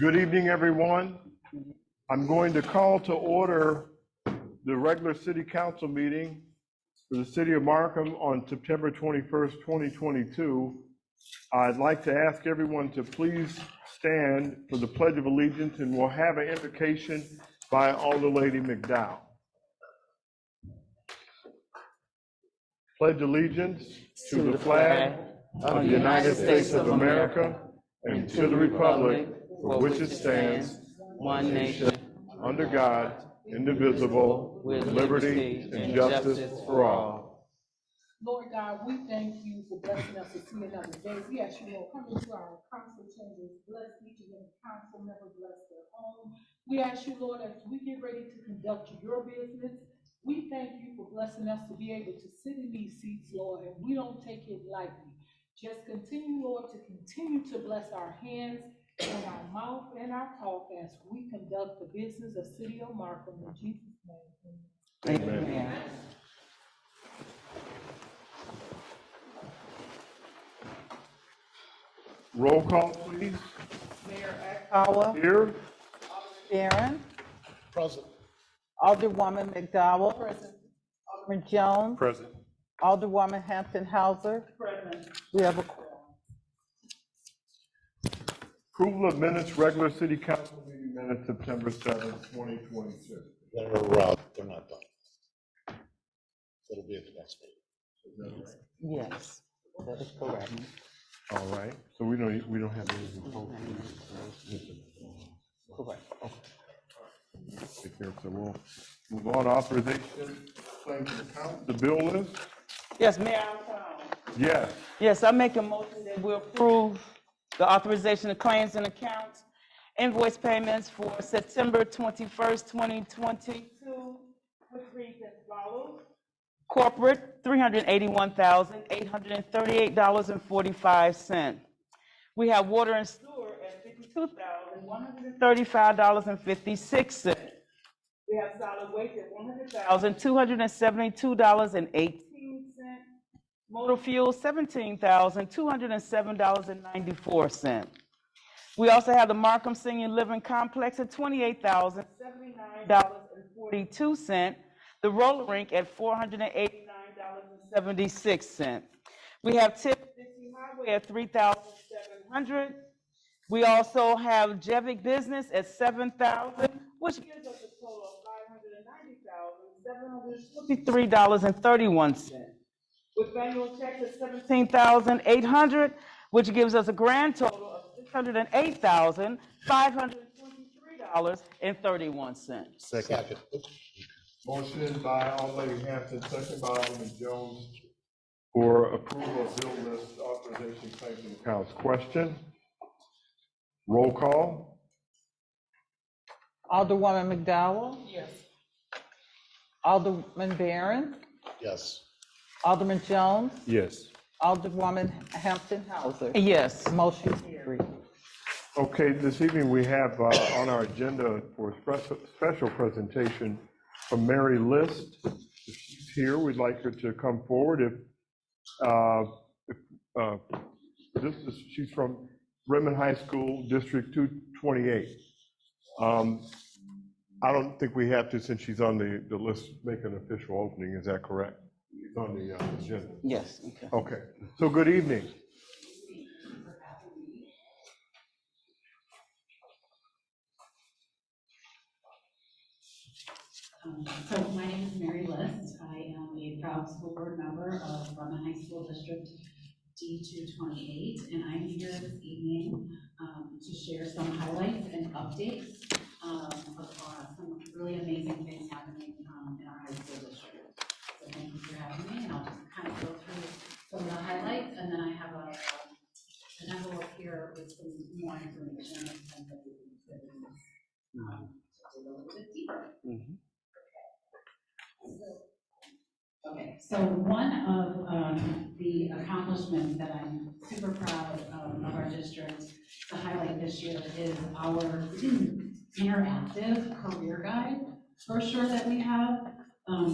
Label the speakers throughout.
Speaker 1: Good evening, everyone. I'm going to call to order the regular city council meeting for the city of Markham on September 21st, 2022. I'd like to ask everyone to please stand for the Pledge of Allegiance, and we'll have an invocation by Alderlady McDowell. Pledge allegiance to the flag of the United States of America and to the republic for which it stands, one nation, under God, indivisible, with liberty and justice for all.
Speaker 2: Lord God, we thank you for blessing us to see another day. We ask you, Lord, come into our council chambers, bless each of the council member, bless their home. We ask you, Lord, as we get ready to conduct your business, we thank you for blessing us to be able to sit in these seats, Lord, and we don't take it lightly. Just continue, Lord, to bless our hands and our mouth and our talk as we conduct the business of City of Markham. In Jesus' name, amen.
Speaker 1: Amen. Roll call, please.
Speaker 3: Mayor Eckhour.
Speaker 1: Here.
Speaker 3: Barron.
Speaker 4: Present.
Speaker 3: Alderwoman McDowell. Present. Alderman Jones.
Speaker 1: Present.
Speaker 3: Alderwoman Hampton Hauser.
Speaker 2: Present.
Speaker 3: We have a quorum.
Speaker 1: Approval of minutes, regular city council meeting minutes, September 7th, 2022.
Speaker 4: They're not done. It'll be at the next meeting.
Speaker 3: Yes, that is correct.
Speaker 1: All right, so we don't have anything posted.
Speaker 3: Correct.
Speaker 1: Take care, so we'll move on. Authorization, claims and account, the bill list?
Speaker 3: Yes, Mayor.
Speaker 1: Yes.
Speaker 3: Yes, I make a motion that we approve the authorization of claims and accounts, invoice payments for September 21st, 2022, which reads as follows. Corporate, $381,838.45. We have water and sewer at $52,135.56. We have solid waste at $100,272.18. Motor fuel, $17,207.94. We also have the Markham Senior Living Complex at $28,079.42. The roller rink at $489.76. We have Tip Dixie Highway at $3,700. We also have Jevic Business at $7,000, which gives us a total of $590,753.31. With manual checks at $17,800, which gives us a grand total of $608,523.31.
Speaker 4: Second.
Speaker 1: Motion by Alderlady Hampton, second by Alderman Jones for approval of bill list authorization, claims and accounts. Question? Roll call?
Speaker 3: Alderwoman McDowell.
Speaker 2: yes.
Speaker 3: Alderman Barron.
Speaker 4: Yes.
Speaker 3: Alderman Jones.
Speaker 1: Yes.
Speaker 3: Alderwoman Hampton Hauser.
Speaker 2: Yes.
Speaker 3: Motion carried.
Speaker 1: Okay, this evening we have on our agenda for a special presentation from Mary List. If she's here, we'd like her to come forward. She's from Redmond High School, District 228. I don't think we have to, since she's on the list, make an official opening. Is that correct? She's on the agenda.
Speaker 3: Yes. Okay.
Speaker 1: Okay. So good evening.
Speaker 5: So my name is Mary List. I am a proud school board member of Redmond High School District D228, and I'm here this evening to share some highlights and updates of some really amazing things happening in our high school district. So thank you for having me, and I'll just kind of go through some of the highlights, and then I have an envelope here with some more information and to dig a little bit deeper. Okay, so one of the accomplishments that I'm super proud of our district to highlight this year is our interactive career guide brochure that we have.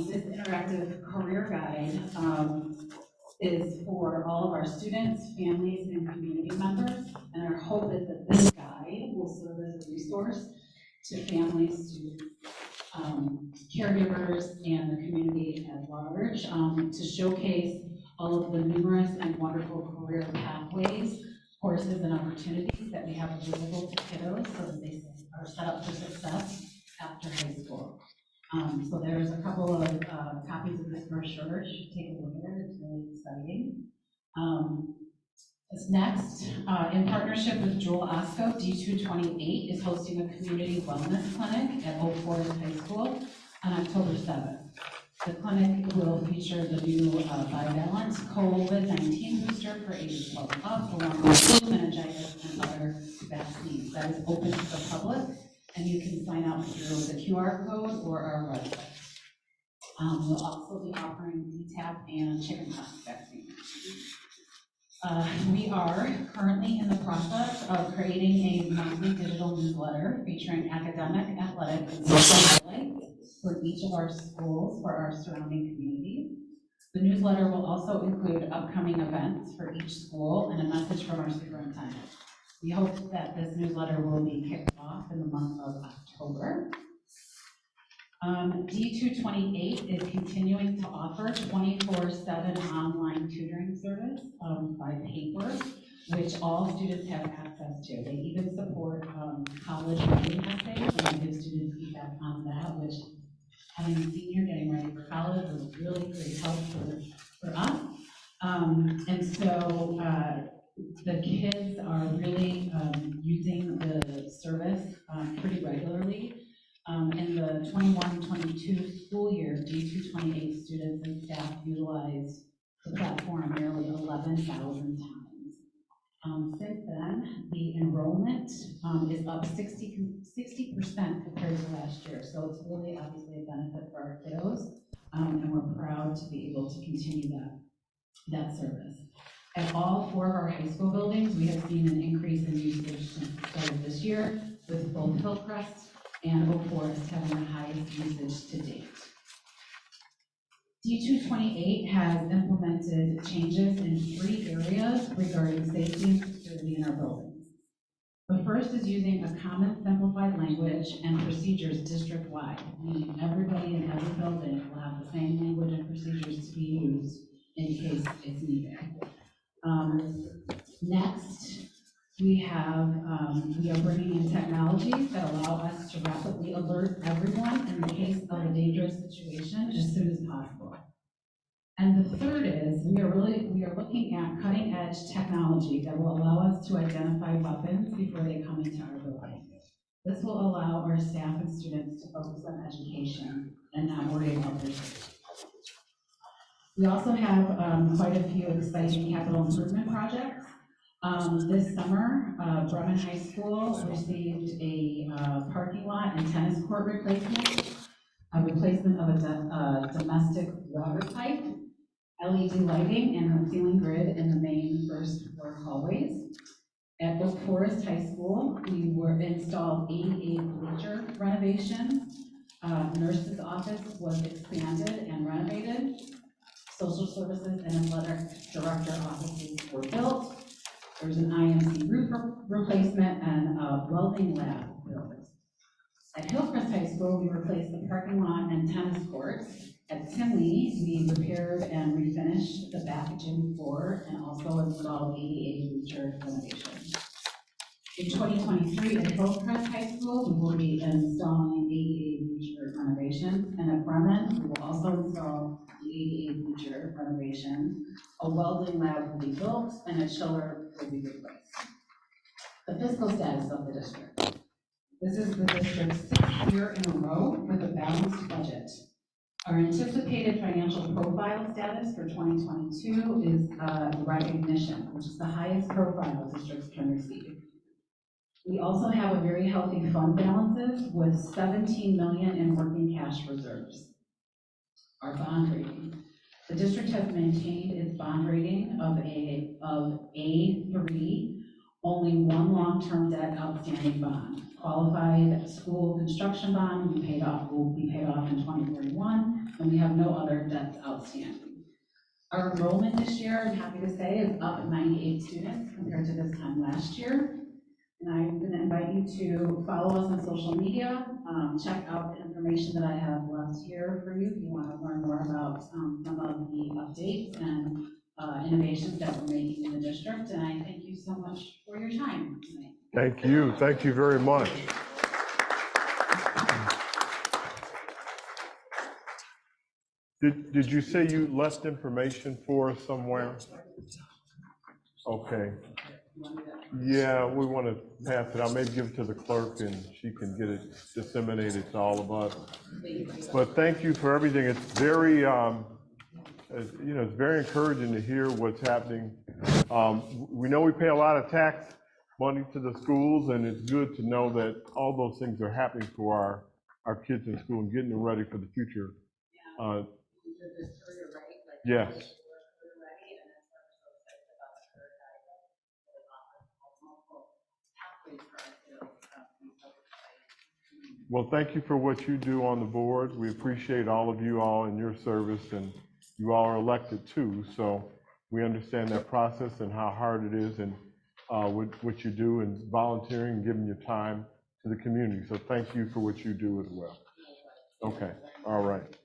Speaker 5: This interactive career guide is for all of our students, families, and community members, and our hope is that this guide will serve as a resource to families, students, caregivers, and the community at large, to showcase all of the numerous and wonderful career pathways, courses, and opportunities that we have available to kiddos so that they are set up for success after high school. So there's a couple of copies of this brochure. You should take a look at it. It's really exciting. Next, in partnership with Joel Osco, D228 is hosting a community wellness clinic at Oak Forest High School on October 7th. The clinic will feature the new bivalent COVID-19 booster for ages 12 and up, along with flu, meningitis, and other vaccines. That is open to the public, and you can sign up through the QR code or our website. We'll also be offering DTaP and chickenpox vaccine. We are currently in the process of creating a monthly digital newsletter featuring academic, athletic, and social highlights for each of our schools for our surrounding communities. The newsletter will also include upcoming events for each school and a message from our superintendent. We hope that this newsletter will be kicked off in the month of October. D228 is continuing to offer 24/7 online tutoring service by paper, which all students have access to. They even support college writing essays, and I give students feedback on that, which, having a senior getting ready for college was really great help for us. And so the kids are really using the service pretty regularly. In the 21-22 school year, D228 students and staff utilized the platform nearly 11,000 times. Since then, the enrollment is up 60% compared to last year, so it's really obviously a benefit for our kiddos, and we're proud to be able to continue that service. At all 4 of our high school buildings, we have seen an increase in usage since the start of this year, with both Hillcrest and Oak Forest having the highest usage to date. D228 has implemented changes in 3 areas regarding safety and security in our buildings. The first is using a common simplified language and procedures district-wide, meaning everybody in every building will have the same language and procedures to be used in case it's needed. Next, we are bringing in technologies that allow us to rapidly alert everyone in the case of a dangerous situation as soon as possible. And the third is we are looking at cutting edge technology that will allow us to identify weapons before they come into our building. This will allow our staff and students to focus on education and not worry about their safety. We also have quite a few exciting capital improvement projects. This summer, Bremen High School received a parking lot and tennis court replacement, a replacement of a domestic water pipe, LED lighting, and a ceiling grid in the main first floor hallways. At Oak Forest High School, we installed 88 bleacher renovations. Nurse's office was expanded and renovated. Social services and athletic director offices were built. There's an IMC roof replacement and a welding lab built. At Hillcrest High School, we replaced the parking lot and tennis courts. At Tinley, we repaired and refinished the back gym floor and also installed 88 bleacher renovations. In 2023, at Hillcrest High School, we will be installing 88 bleacher renovations, and at Bremen, we will also install the 88 bleacher renovations. A welding lab will be built, and a chiller will be replaced. The fiscal status of the district. This is the district's 6th year in a row with a balanced budget. Our anticipated financial profile status for 2022 is recognition, which is the highest profile districts can receive. We also have a very healthy fund balances with $17 million in working cash reserves. Our bond rating. The district has maintained its bond rating of A3, only 1 long-term debt outstanding bond. Qualified school construction bond will be paid off in 2041, and we have no other debts outstanding. Our enrollment this year, I'm happy to say, is up 98 students compared to this time last year. And I'm going to invite you to follow us on social media, check out the information that I have left here for you if you want to learn more about some of the updates and innovations that we're making in the district. And I thank you so much for your time tonight.
Speaker 1: Thank you. Thank you very much. Did you say you left information for us somewhere? Okay. Yeah, we want to pass it out. Maybe give it to the clerk and she can get it disseminated to all of us. But thank you for everything. It's very, it's very encouraging to hear what's happening. We know we pay a lot of tax money to the schools, and it's good to know that all those things are happening for our kids in school and getting them ready for the future. Yes. Well, thank you for what you do on the board. We appreciate all of you all in your service, and you all are elected too, so we understand that process and how hard it is, and what you do and volunteering and giving your time to the community. So thank you for what you do as well. Okay, all right.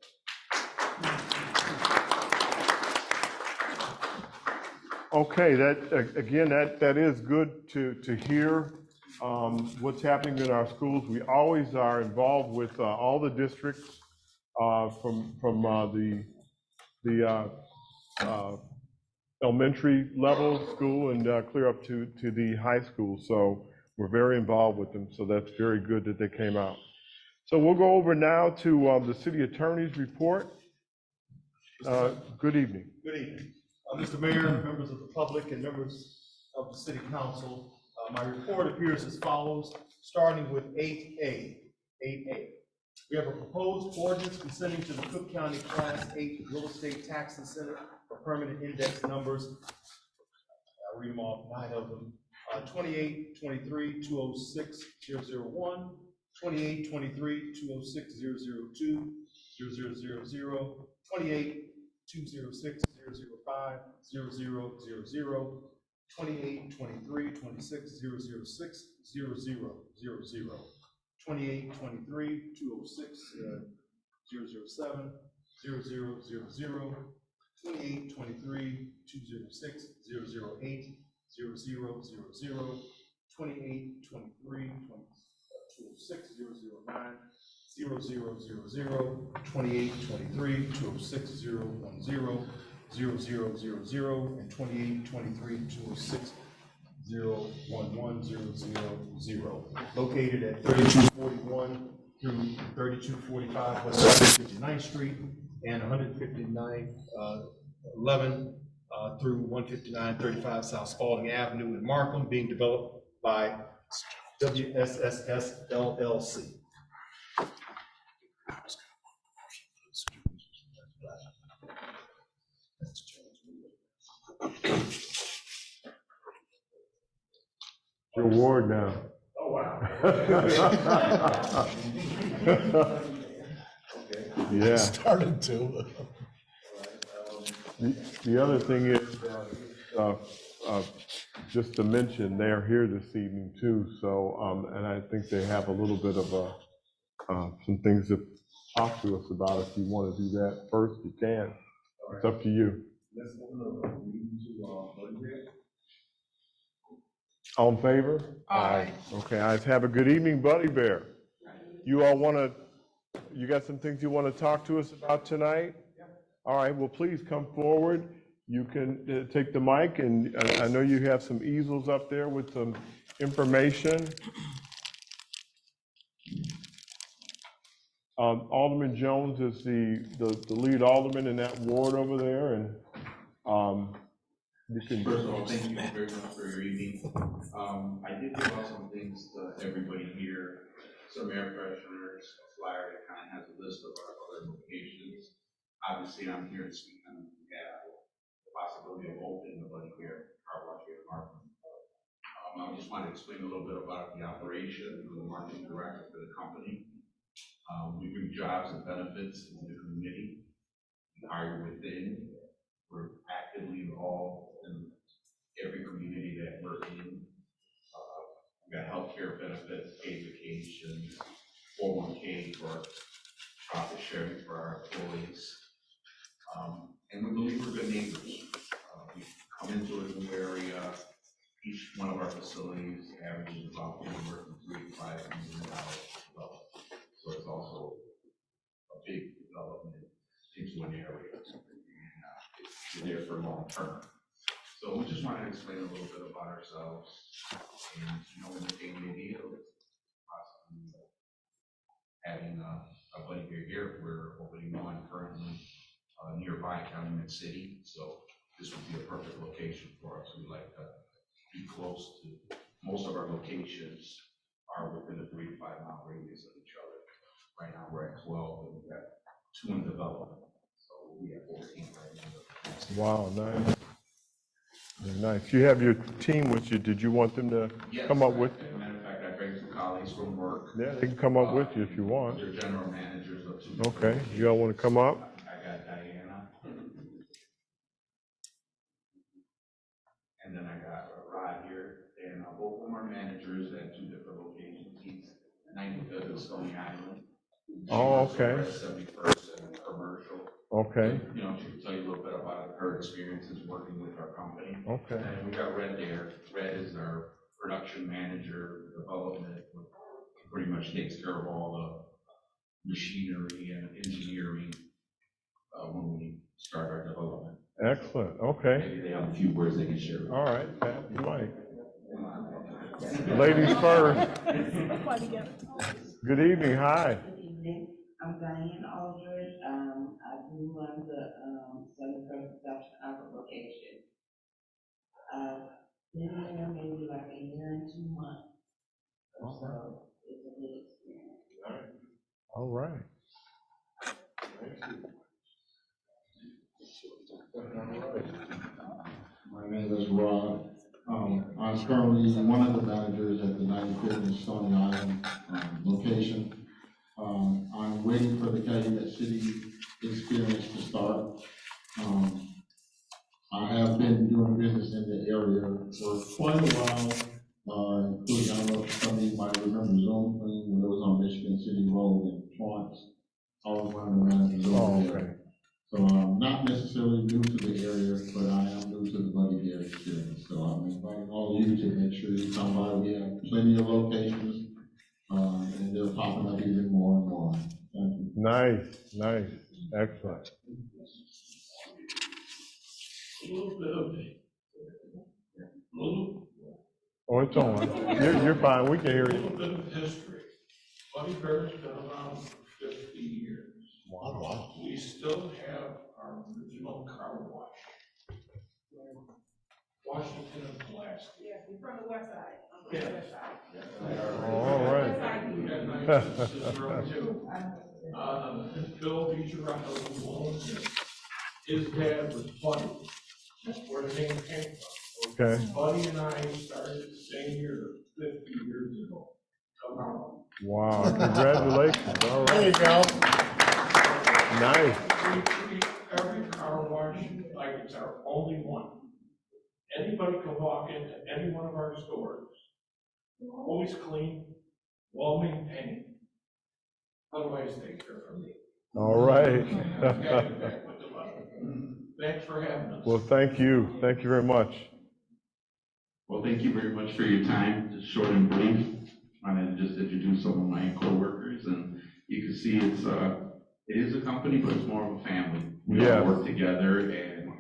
Speaker 1: Okay, that is good to hear what's happening in our schools. We always are involved with all the districts from the elementary level school and clear up to the high school. So we're very involved with them. So that's very good that they came out. So we'll go over now to the city attorney's report. Good evening.
Speaker 6: Good evening. Mr. Mayor, members of the public, and members of the City Council, my report appears as follows, starting with 8A. 8A. We have a proposed ordinance consenting to the Cook County Class 8 Real Estate Tax Incentive for permanent index numbers. I'll read them off, 9 of them. 28, 23, 206, 001, 28, 23, 206, 002, 0000, 28, 206, 005, 0000, 28, 23, 26, 006, 0000, 28, 23, 206, 007, 0000, 28, 23, 206, 008, 0000, 28, 23, 206, 009, 0000, 28, 23, 206, 010, 0000, and 28, 23, 206, 011, 000, located at 3241 through 3245 West 159th Street and 15911 through 15935 South Spalding Avenue in Markham, being developed by WSSS LLC.
Speaker 1: Your ward now.
Speaker 6: Oh, wow.
Speaker 1: Yeah.
Speaker 4: Started to.
Speaker 1: The other thing is, just to mention, they're here this evening too. So, and I think they have a little bit of some things to talk to us about. If you want to do that first, you can. It's up to you.
Speaker 6: Let's open the meeting to
Speaker 1: All in favor?
Speaker 2: Aye.
Speaker 1: Okay, guys, have a good evening, Buddy Bear. You all you got some things you want to talk to us about tonight? Yeah. All right, well, please come forward. You can take the mic, and I know you have some easels up there with some information. Alderman Jones is the lead alderman in that ward over there, and you can.
Speaker 7: First of all, thank you very much for your evening. I did give out some things to everybody here, some air fresheners, a flyer that kind of has a list of our other locations. Obviously, I'm here to speak on behalf of the possibility of opening the Buddy Bear car wash here in Markham. I just want to explain a little bit about the operation of the marketing director for the company. We bring jobs and benefits in the community. We hire within. We're actively involved in every community that we're in. We got healthcare benefits, paid vacations, 401k for profit sharing for our employees. And we believe we're good neighbors. We come into a new area. Each one of our facilities averages about anywhere from $3 to $5 million. So it's also a big development into an area. And we're there for long term. So we just wanted to explain a little bit about ourselves and, when the day of possibly having a buddy beer here. We're opening one currently nearby Calumet City. So this would be a perfect location for us. We'd like to be close to, most of our locations are within a 3 to 5 mile radius of each other. Right now we're at 12 and we've got 2 in development. So we have 14 right now.
Speaker 1: Wow, nice. Very nice. You have your team with you. Did you want them to come up with?
Speaker 7: As a matter of fact, I bring some colleagues from work.
Speaker 1: Yeah, they can come up with you if you want.
Speaker 7: They're general managers of 2.
Speaker 1: Okay, you all want to come up?
Speaker 7: I got Diana. And then I got Rod here. And both of them are managers at 2 different locations. He's 95th and Stony Island.
Speaker 1: Oh, okay.
Speaker 7: 71st and commercial.
Speaker 1: Okay.
Speaker 7: She can tell you a little bit about her experiences working with our company.
Speaker 1: Okay.
Speaker 7: And we got Red there. Red is our production manager, development, pretty much takes care of all the machinery and engineering when we start our development.
Speaker 1: Excellent. Okay.
Speaker 7: Maybe they have a few words they can share with you.
Speaker 1: All right, Pat, you like. Ladies first. Good evening. Hi.
Speaker 8: Good evening. I'm Diane Aldridge. I do run the Southern Perception Upper location. Been there maybe like a year and 2 months. So it's a good experience.
Speaker 1: All right.
Speaker 9: My name is Rod. I'm currently one of the managers at the 95th and Stony Island location. I'm waiting for the Calumet City experience to start. I have been doing business in the area for quite a while, including, I don't know if some of you might remember Zone Clean when it was on Michigan City Road in Torrance. I was one of the managers over there. So I'm not necessarily new to the area, but I am new to the Buddy Bear experience. So I'm inviting all of you to make sure you come by. We have plenty of locations, and they're popping up even more and more. Thank you.
Speaker 1: Nice, nice, excellent. Oh, it's on. You're fine. We can hear you.
Speaker 10: A little bit of history. Buddy Bear's been around for 50 years.
Speaker 4: Wow.
Speaker 10: We still have our original car wash. Washington and Pulaski.
Speaker 2: Yeah, you're from the west side. I'm from
Speaker 10: Yeah.
Speaker 2: the west side.
Speaker 1: All right.
Speaker 10: We got nice Cicero too. Bill Vigerato, who owns it, his dad was Buddy. That's where the name came from.
Speaker 1: Okay.
Speaker 10: Buddy and I started the same year, 50 years ago. Tomorrow.
Speaker 1: Wow, congratulations. All right.
Speaker 6: There you go.
Speaker 1: Nice.
Speaker 10: We treat every car wash like it's our only one. Anybody can walk into any one of our stores. Always clean, well maintained. Otherwise, take care of me.
Speaker 1: All right.
Speaker 10: Thanks for having us.
Speaker 1: Well, thank you. Thank you very much.
Speaker 7: Well, thank you very much for your time. Just short and brief. I wanted to just introduce some of my coworkers, and you can see it is a company, but it's more of a family. We
Speaker 1: Yeah.
Speaker 7: all work together, and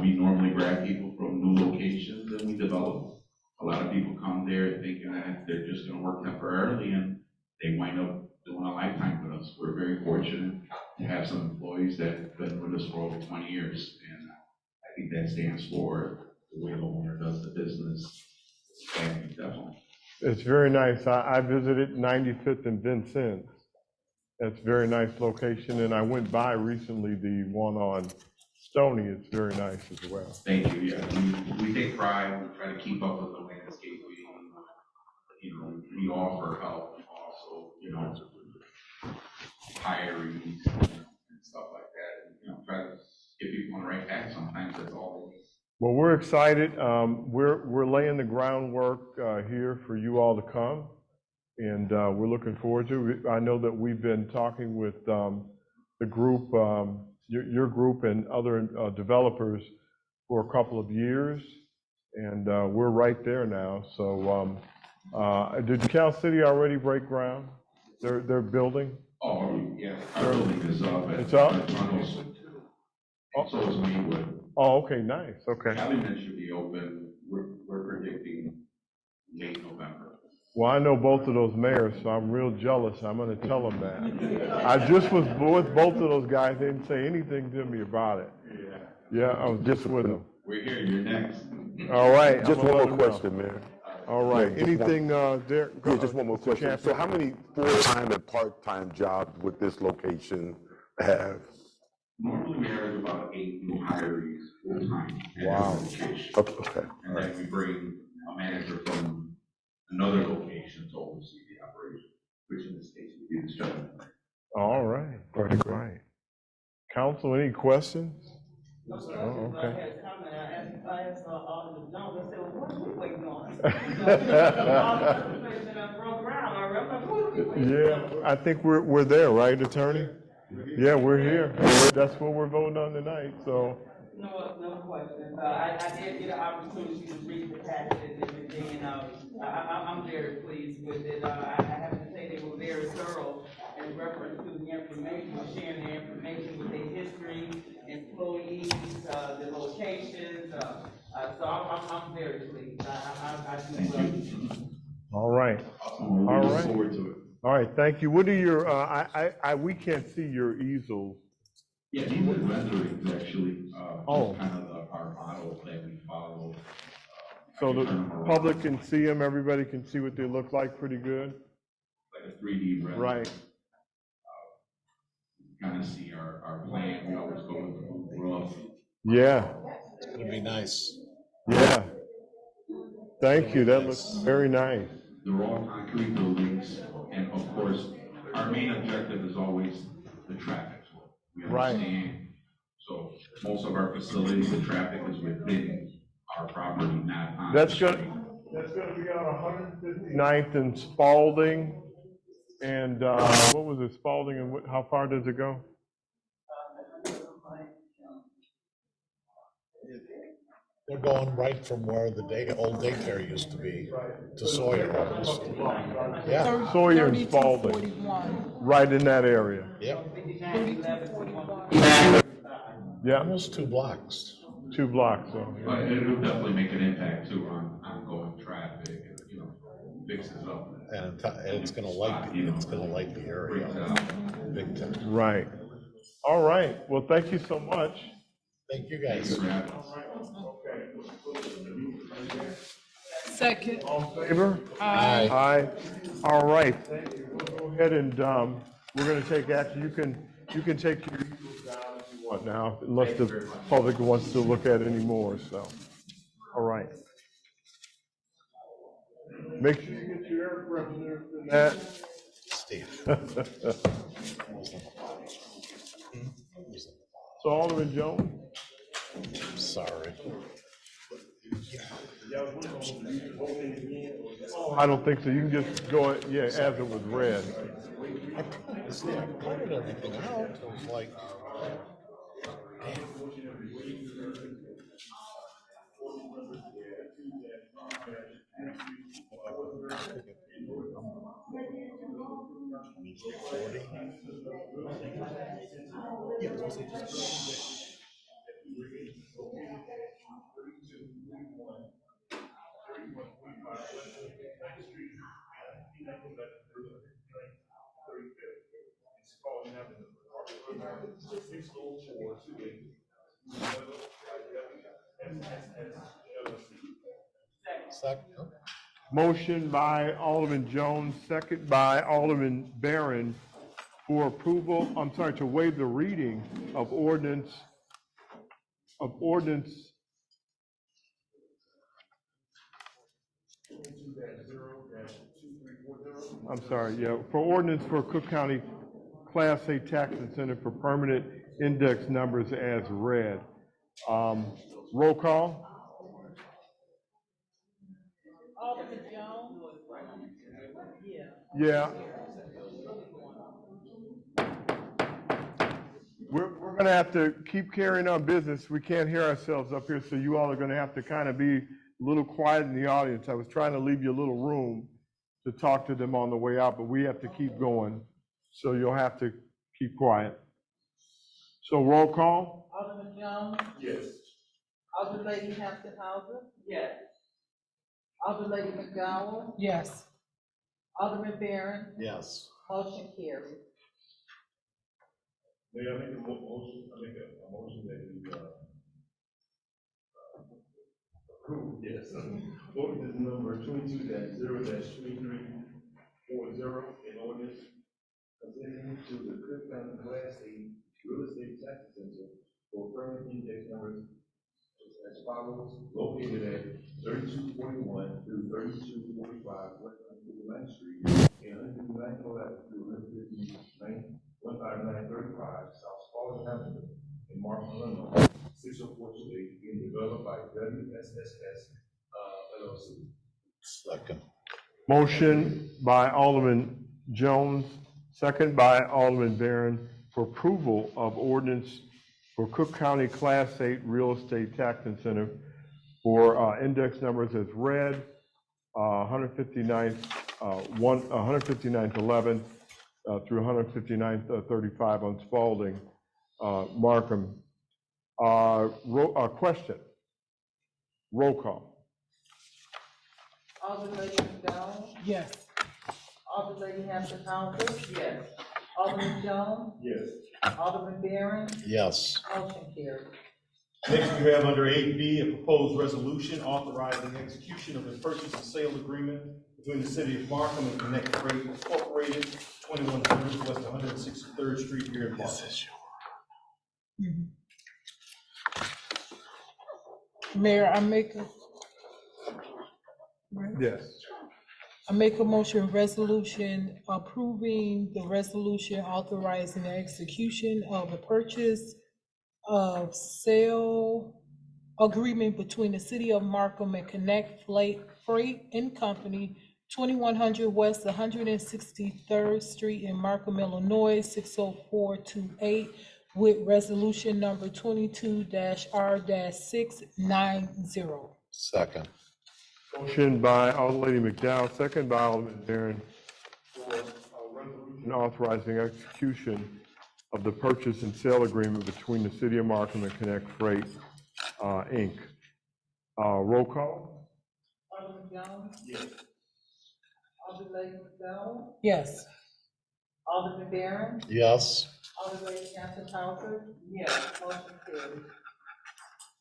Speaker 7: we normally grab people from new locations, and we develop. A lot of people come there thinking that they're just going to work temporarily, and they wind up doing a lifetime with us. We're very fortunate to have some employees that have been with us for over 20 years, and I think that stands for the way the owner does the business. Family, definitely.
Speaker 1: It's very nice. I visited 95th and Vincennes. That's a very nice location, and I went by recently, the one on Stony. It's very nice as well.
Speaker 7: Thank you. Yeah, we take pride. We try to keep up with the landscape. We offer help also. Hiring and stuff like that. And, try to get people on the right path. Sometimes that's all they need.
Speaker 1: Well, we're excited. We're laying the groundwork here for you all to come, and we're looking forward to it. I know that we've been talking with the group, your group and other developers for a couple of years, and we're right there now. So did Cal City already break ground? They're building?
Speaker 7: Oh, yeah, our building is up.
Speaker 1: It's up?
Speaker 7: And so is Maywood.
Speaker 1: Oh, okay, nice, okay.
Speaker 7: Calumet should be open, we're predicting late November.
Speaker 1: Well, I know both of those mayors, so I'm real jealous. I'm gonna tell them that. I just was with both of those guys. They didn't say anything to me about it. Yeah, I was just with them.
Speaker 7: We're here, you're next.
Speaker 1: All right.
Speaker 11: Just
Speaker 1: I'm gonna
Speaker 11: one
Speaker 1: let
Speaker 11: more
Speaker 1: them know.
Speaker 11: question, Mayor.
Speaker 1: All right,
Speaker 11: Yeah, just
Speaker 1: anything, Derek?
Speaker 11: Yeah, just one more
Speaker 1: Mr.
Speaker 11: question.
Speaker 1: Champion?
Speaker 11: So how many full-time and part-time jobs would this location have?
Speaker 7: Normally we average about 8 new hires full-time. at
Speaker 11: Wow.
Speaker 7: every location.
Speaker 11: Okay.
Speaker 7: And then we bring a manager from another location to oversee the operation, which in this case would be this gentleman.
Speaker 1: All right, right. Council, any questions?
Speaker 12: No questions.
Speaker 1: Oh,
Speaker 12: I
Speaker 1: okay.
Speaker 12: had a comment. I asked Alderman Jones, I said, well, what are we waiting on? All the other places that I broke ground, I was like, what are we waiting on?
Speaker 1: Yeah, I think we're there, right, Attorney? Yeah, we're here. That's what we're voting on tonight, so.
Speaker 12: No questions. I did get an opportunity to read the packet and everything, and I'm very pleased with it. I have to say they were very thorough in reference to the information, sharing their information with their history, employees, the locations. So I'm very pleased. I do well.
Speaker 1: All right.
Speaker 7: We
Speaker 1: All
Speaker 7: look
Speaker 1: right.
Speaker 7: forward to it.
Speaker 1: All right, thank you. What are your, we can't see your easels.
Speaker 7: Yeah, these are renderings actually,
Speaker 1: Oh.
Speaker 7: kind of our model that we follow.
Speaker 1: So
Speaker 7: I
Speaker 1: the
Speaker 7: can turn them around.
Speaker 1: public can see them, everybody can see what they look like pretty good?
Speaker 7: Like a 3D render.
Speaker 1: Right.
Speaker 7: Kind of see our plan, we always go with the blue roof.
Speaker 1: Yeah,
Speaker 4: It'd be nice.
Speaker 1: yeah. Thank you, that looks very nice.
Speaker 7: They're all concrete buildings, and of course, our main objective is always the traffic flow. We
Speaker 1: Right.
Speaker 7: understand, so most of our facilities, the traffic is within our property, not on.
Speaker 1: That's
Speaker 7: the
Speaker 1: gonna,
Speaker 7: street.
Speaker 1: that's gonna be on 159th and Spalding, and, what was it, Spalding, and how far does it go?
Speaker 4: They're going right from where the old daycare used to be to Sawyer. Yeah,
Speaker 1: Sawyer and Spalding,
Speaker 2: 3241.
Speaker 1: right in that area.
Speaker 4: yep,
Speaker 2: 3241.
Speaker 1: Yeah,
Speaker 4: almost 2 blocks.
Speaker 1: 2 blocks, so.
Speaker 7: But it'll definitely make an impact too on ongoing traffic, and, fixes up.
Speaker 4: And it's gonna light the area up big time.
Speaker 1: Right. All right, well, thank you so much.
Speaker 4: Thank you, guys.
Speaker 2: Second.
Speaker 1: All in favor?
Speaker 4: Aye.
Speaker 1: Aye. All right, thank you. We'll go ahead and, we're gonna take action. You can take your easels down if you want now, unless the public wants to look at it anymore, so. All right. Make sure you get your air freshener in that.
Speaker 4: Steve.
Speaker 1: So Alderman Jones?
Speaker 4: Sorry.
Speaker 1: I don't think so. You can just go, yeah, as it was read.
Speaker 4: I printed everything out. It was like,
Speaker 1: Motion by Alderman Jones, second by Alderman Barron for approval, to waive the reading of ordinance, for ordinance for Cook County Class A tax incentive for permanent index numbers as read. Roll call? Yeah. We're gonna have to keep carrying on business. We can't hear ourselves up here, so you all are gonna have to kind of be a little quiet in the audience. I was trying to leave you a little room to talk to them on the way out, but we have to keep going. So you'll have to keep quiet. So roll call?
Speaker 8: Alderman Jones,
Speaker 6: Yes.
Speaker 8: Alderman Lady Hampton Houser,
Speaker 12: Yes.
Speaker 8: Alderman Lady McDowell,
Speaker 2: Yes.
Speaker 8: Alderman Barron,
Speaker 4: Yes.
Speaker 8: motion carries.
Speaker 6: May I make a motion, a motion that we, approve, yes, ordinance number 22-0-2340, in ordinance consenting to the Cook County Class A Real Estate Tax Center for permanent index numbers as follows, located at 3241 through 3245 West 159th Street and 15911 through 15935 South Spalding Avenue in Markham, Illinois, 60428, being developed by WSSS LLC.
Speaker 4: Second.
Speaker 1: Motion by Alderman Jones, second by Alderman Barron for approval of ordinance for Cook County Class 8 Real Estate Tax Incentive for index numbers as read, 159th 11 through 159th 35 on Spalding, Markham. Question. Roll call.
Speaker 8: Alderman Lady McDowell,
Speaker 2: Yes.
Speaker 8: Alderman Lady Hampton Houser,
Speaker 12: Yes.
Speaker 8: Alderman Jones,
Speaker 6: Yes.
Speaker 8: Alderman Barron,
Speaker 4: Yes.
Speaker 8: motion carries.
Speaker 6: Next, we have under 8B, a proposed resolution authorizing execution of a purchase and sale agreement between the city of Markham and Connect Freight Incorporated, 2100 West 163rd Street here in Markham.
Speaker 2: Mayor,
Speaker 1: Yes.
Speaker 2: I make a motion resolution approving the resolution authorizing the execution of a purchase of sale agreement between the city of Markham and Connect Freight and Company, 2100 West 163rd Street in Markham, Illinois, 60428, with resolution number 22-R-690.
Speaker 4: Second.
Speaker 1: Motion by Alderman Lady McDowell, second by Alderman Barron for a resolution authorizing execution of the purchase and sale agreement between the city of Markham and Connect Freight, Inc. Roll call?
Speaker 8: Alderman Jones,
Speaker 6: Yes.
Speaker 8: Alderman Lady McDowell,
Speaker 2: Yes.
Speaker 8: Alderman Barron,
Speaker 4: Yes.
Speaker 8: Alderman Lady Hampton Houser,
Speaker 12: Yes.
Speaker 8: motion carries.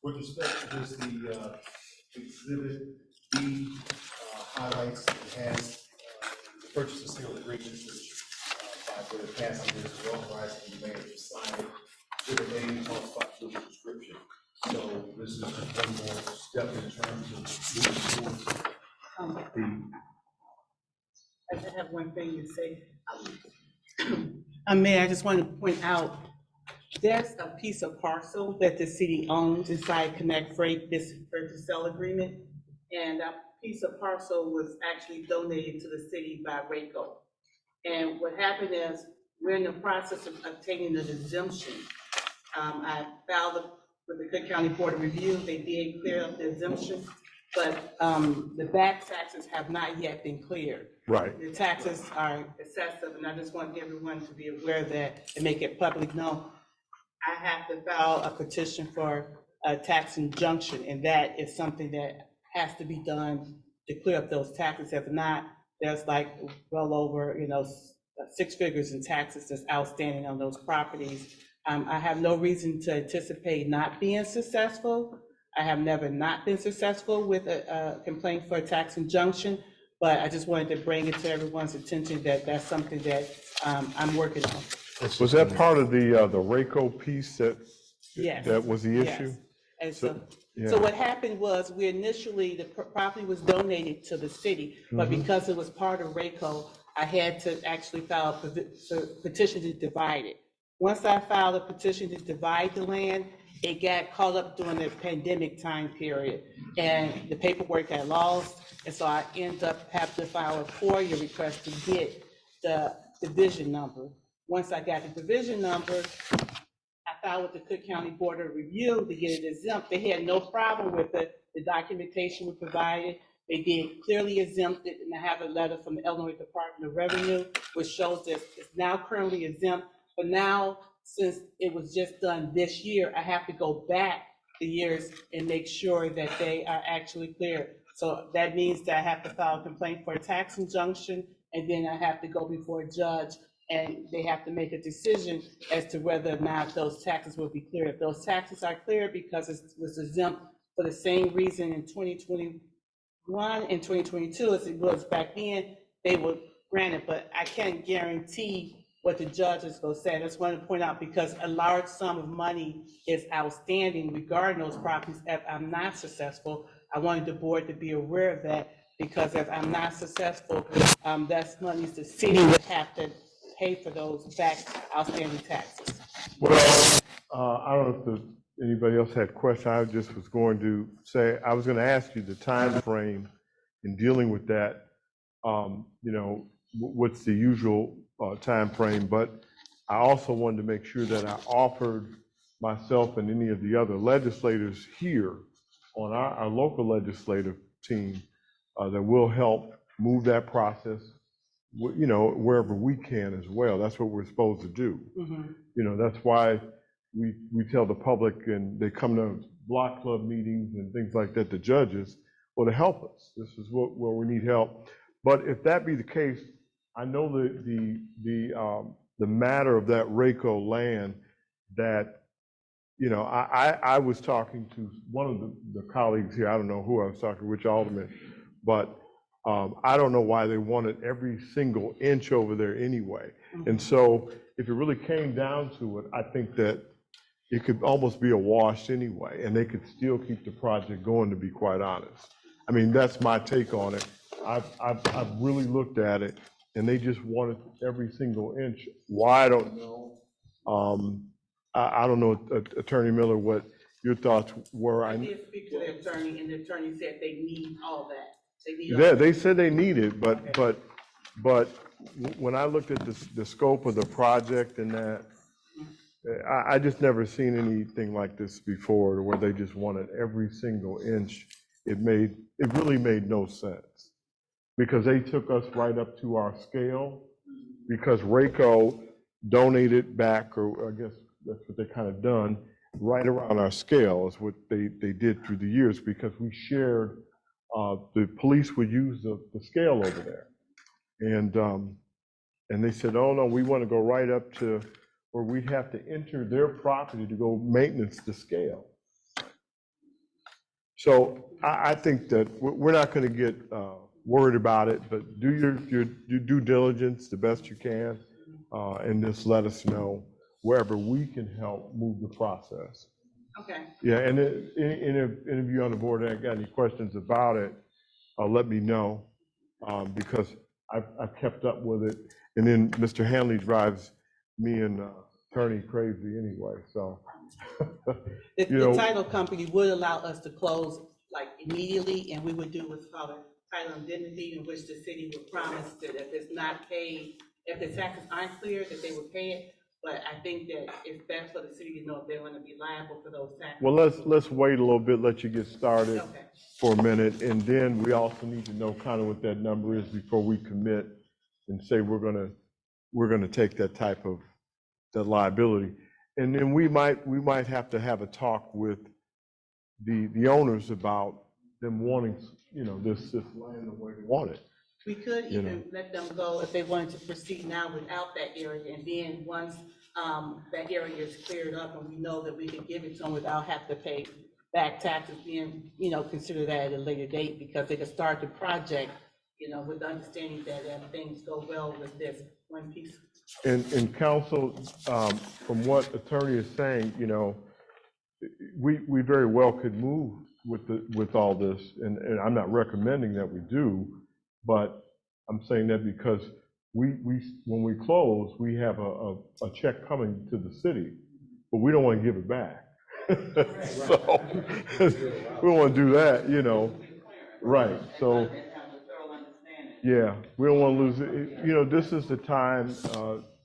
Speaker 6: With respect to this, the exhibit B highlights, it has the purchase and sale agreements, which by the passengers are authorized and the mayor to sign it with a name, cost, the description. So this is just one more step in terms of moving towards the.
Speaker 13: I just have one thing to say. Mayor, I just want to point out, there's a piece of parcel that the city owns inside Connect Freight, this purchase sale agreement. And that piece of parcel was actually donated to the city by RACO. And what happened is, we're in the process of obtaining an exemption. I filed with the Cook County Board of Review. They did clear up the exemption, but the back taxes have not yet been cleared.
Speaker 1: Right.
Speaker 13: The taxes are excessive, and I just want everyone to be aware of that and make it public known. I have to file a petition for a tax injunction, and that is something that has to be done to clear up those taxes. If not, there's like well over, 6 figures in taxes that's outstanding on those properties. I have no reason to anticipate not being successful. I have never not been successful with a complaint for a tax injunction, but I just wanted to bring it to everyone's attention that that's something that I'm working on.
Speaker 1: Was that part of the RACO piece that
Speaker 13: Yes.
Speaker 1: that was the issue?
Speaker 13: Yes. And
Speaker 1: So-
Speaker 13: so what happened was, we initially, the property was donated to the city, but because it was part of RACO, I had to actually file a petition to divide it. Once I filed a petition to divide the land, it got caught up during the pandemic time period, and the paperwork got lost, and so I ended up having to file a FOIA request to get the division number. Once I got the division number, I filed with the Cook County Board of Review to get it exempt. They had no problem with it. The documentation was provided. They did clearly exempt it, and I have a letter from the Illinois Department of Revenue, which shows that it's now currently exempt. But now, since it was just done this year, I have to go back the years and make sure that they are actually clear. So that means that I have to file a complaint for a tax injunction, and then I have to go before a judge, and they have to make a decision as to whether or not those taxes will be clear. If those taxes are clear because it was exempt for the same reason in 2021 and 2022 as it was back then, they were granted, but I can't guarantee what the judge is going to say. I just want to point out, because a large sum of money is outstanding regarding those properties. If I'm not successful, I wanted the board to be aware of that, because if I'm not successful, that's money the city would have to pay for those back outstanding taxes.
Speaker 1: Well, I don't know if anybody else had questions. I just was going to say, I was going to ask you the time frame in dealing with that. You know, what's the usual time frame? But I also wanted to make sure that I offered myself and any of the other legislators here on our local legislative team that will help move that process, you know, wherever we can as well. That's what we're supposed to do.
Speaker 13: Mhm.
Speaker 1: You know, that's why we tell the public, and they come to block club meetings and things like that, the judges, well, to help us. This is where we need help. But if that be the case, I know the matter of that RACO land that, you know, I was talking to one of the colleagues here. I don't know who I was talking to, which alderman, but I don't know why they wanted every single inch over there anyway. And so if it really came down to it, I think that it could almost be a wash anyway, and they could still keep the project going, to be quite honest. I mean, that's my take on it. I've really looked at it, and they just wanted every single inch. Why, I don't know. I don't know, Attorney Miller, what your thoughts were.
Speaker 13: I did speak to the attorney, and the attorney said they need all that. They need all
Speaker 1: Yeah,
Speaker 13: that.
Speaker 1: they said they need it, but when I looked at the scope of the project and that, I just never seen anything like this before, where they just wanted every single inch. It really made no sense, because they took us right up to our scale, because RACO donated back, or I guess that's what they kind of done, right around our scale is what they did through the years, because we shared, the police would use the scale over there. And they said, oh no, we want to go right up to where we'd have to enter their property to go maintenance the scale. So I think that we're not going to get worried about it, but do your due diligence the best you can, and just let us know wherever we can help move the process.
Speaker 13: Okay.
Speaker 1: Yeah, and any of you on the board that got any questions about it, let me know, because I've kept up with it. And then Mr. Hanley drives me and Attorney crazy anyway, so.
Speaker 13: The title company would allow us to close like immediately, and we would do what's called a title indemnity, in which the city would promise that if it's not paid, if the taxes aren't clear, that they would pay it. But I think that it's best for the city to know if they're going to be liable for those taxes.
Speaker 1: Well, let's wait a little bit, let you get started for a minute, and then we also need to know kind of what that number is before we commit and say we're gonna take that type of that liability. And then we might have to have a talk with the owners about them wanting, you know, this land the way they want it.
Speaker 13: We could even let them go if they wanted to proceed now without that area, and then once that area is cleared up and we know that we can give it to them without having to pay back taxes, then, you know, consider that at a later date, because they can start the project, you know, with the understanding that if things go well with this one piece.
Speaker 1: And counsel, from what attorney is saying, you know, we very well could move with all this, and I'm not recommending that we do, but I'm saying that because when we close, we have a check coming to the city, but we don't want to give it back. So we don't want to do that, you know. Right. So Yeah, we don't want to lose it. You know, this is the time